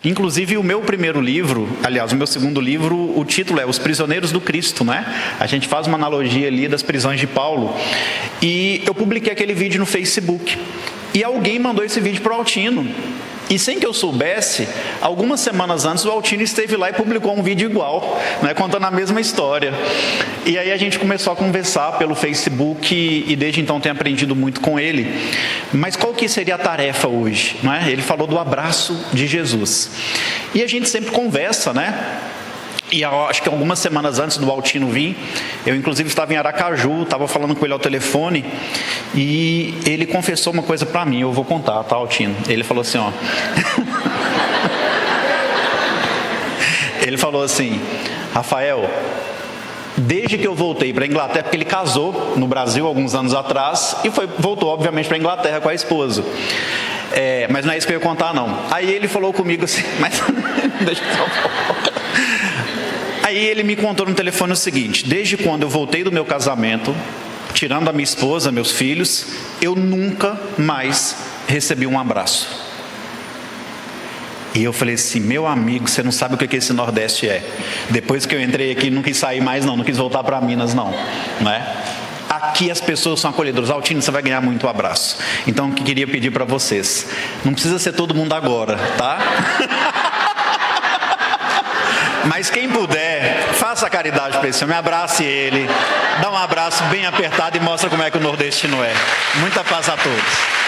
Inclusive o meu primeiro livro, aliás, o meu segundo livro, o título é Os Prisioneiros do Cristo, né? A gente faz uma analogia ali das prisões de Paulo. E eu publiquei aquele vídeo no Facebook. E alguém mandou esse vídeo para o Altino. E sem que eu soubesse, algumas semanas antes o Altino esteve lá e publicou um vídeo igual, né, contando a mesma história. E aí a gente começou a conversar pelo Facebook e desde então tenho aprendido muito com ele. Mas qual que seria a tarefa hoje? Né? Ele falou do abraço de Jesus. E a gente sempre conversa, né? E acho que algumas semanas antes do Altino vir, eu inclusive estava em Aracaju, estava falando com ele ao telefone, e ele confessou uma coisa para mim, eu vou contar, tá, Altino? Ele falou assim, ó. Ele falou assim: Rafael, desde que eu voltei para a Inglaterra, porque ele casou no Brasil alguns anos atrás, e voltou obviamente para a Inglaterra com a esposa. Mas não é isso que eu ia contar, não. Aí ele falou comigo assim, mas deixa eu só... Aí ele me contou no telefone o seguinte: desde quando eu voltei do meu casamento, tirando a minha esposa, meus filhos, eu nunca mais recebi um abraço. E eu falei assim: meu amigo, você não sabe o que esse Nordeste é. Depois que eu entrei aqui, não quis sair mais não quis voltar para Minas não, né? Aqui as pessoas são acolhedoras. Altino, você vai ganhar muito abraço. Então, o que eu queria pedir para vocês: não precisa ser todo mundo agora, tá? Mas quem puder, faça caridade para esse homem, abrace ele, dá um abraço bem apertado e mostra como é que o nordestino é. Muita paz a todos.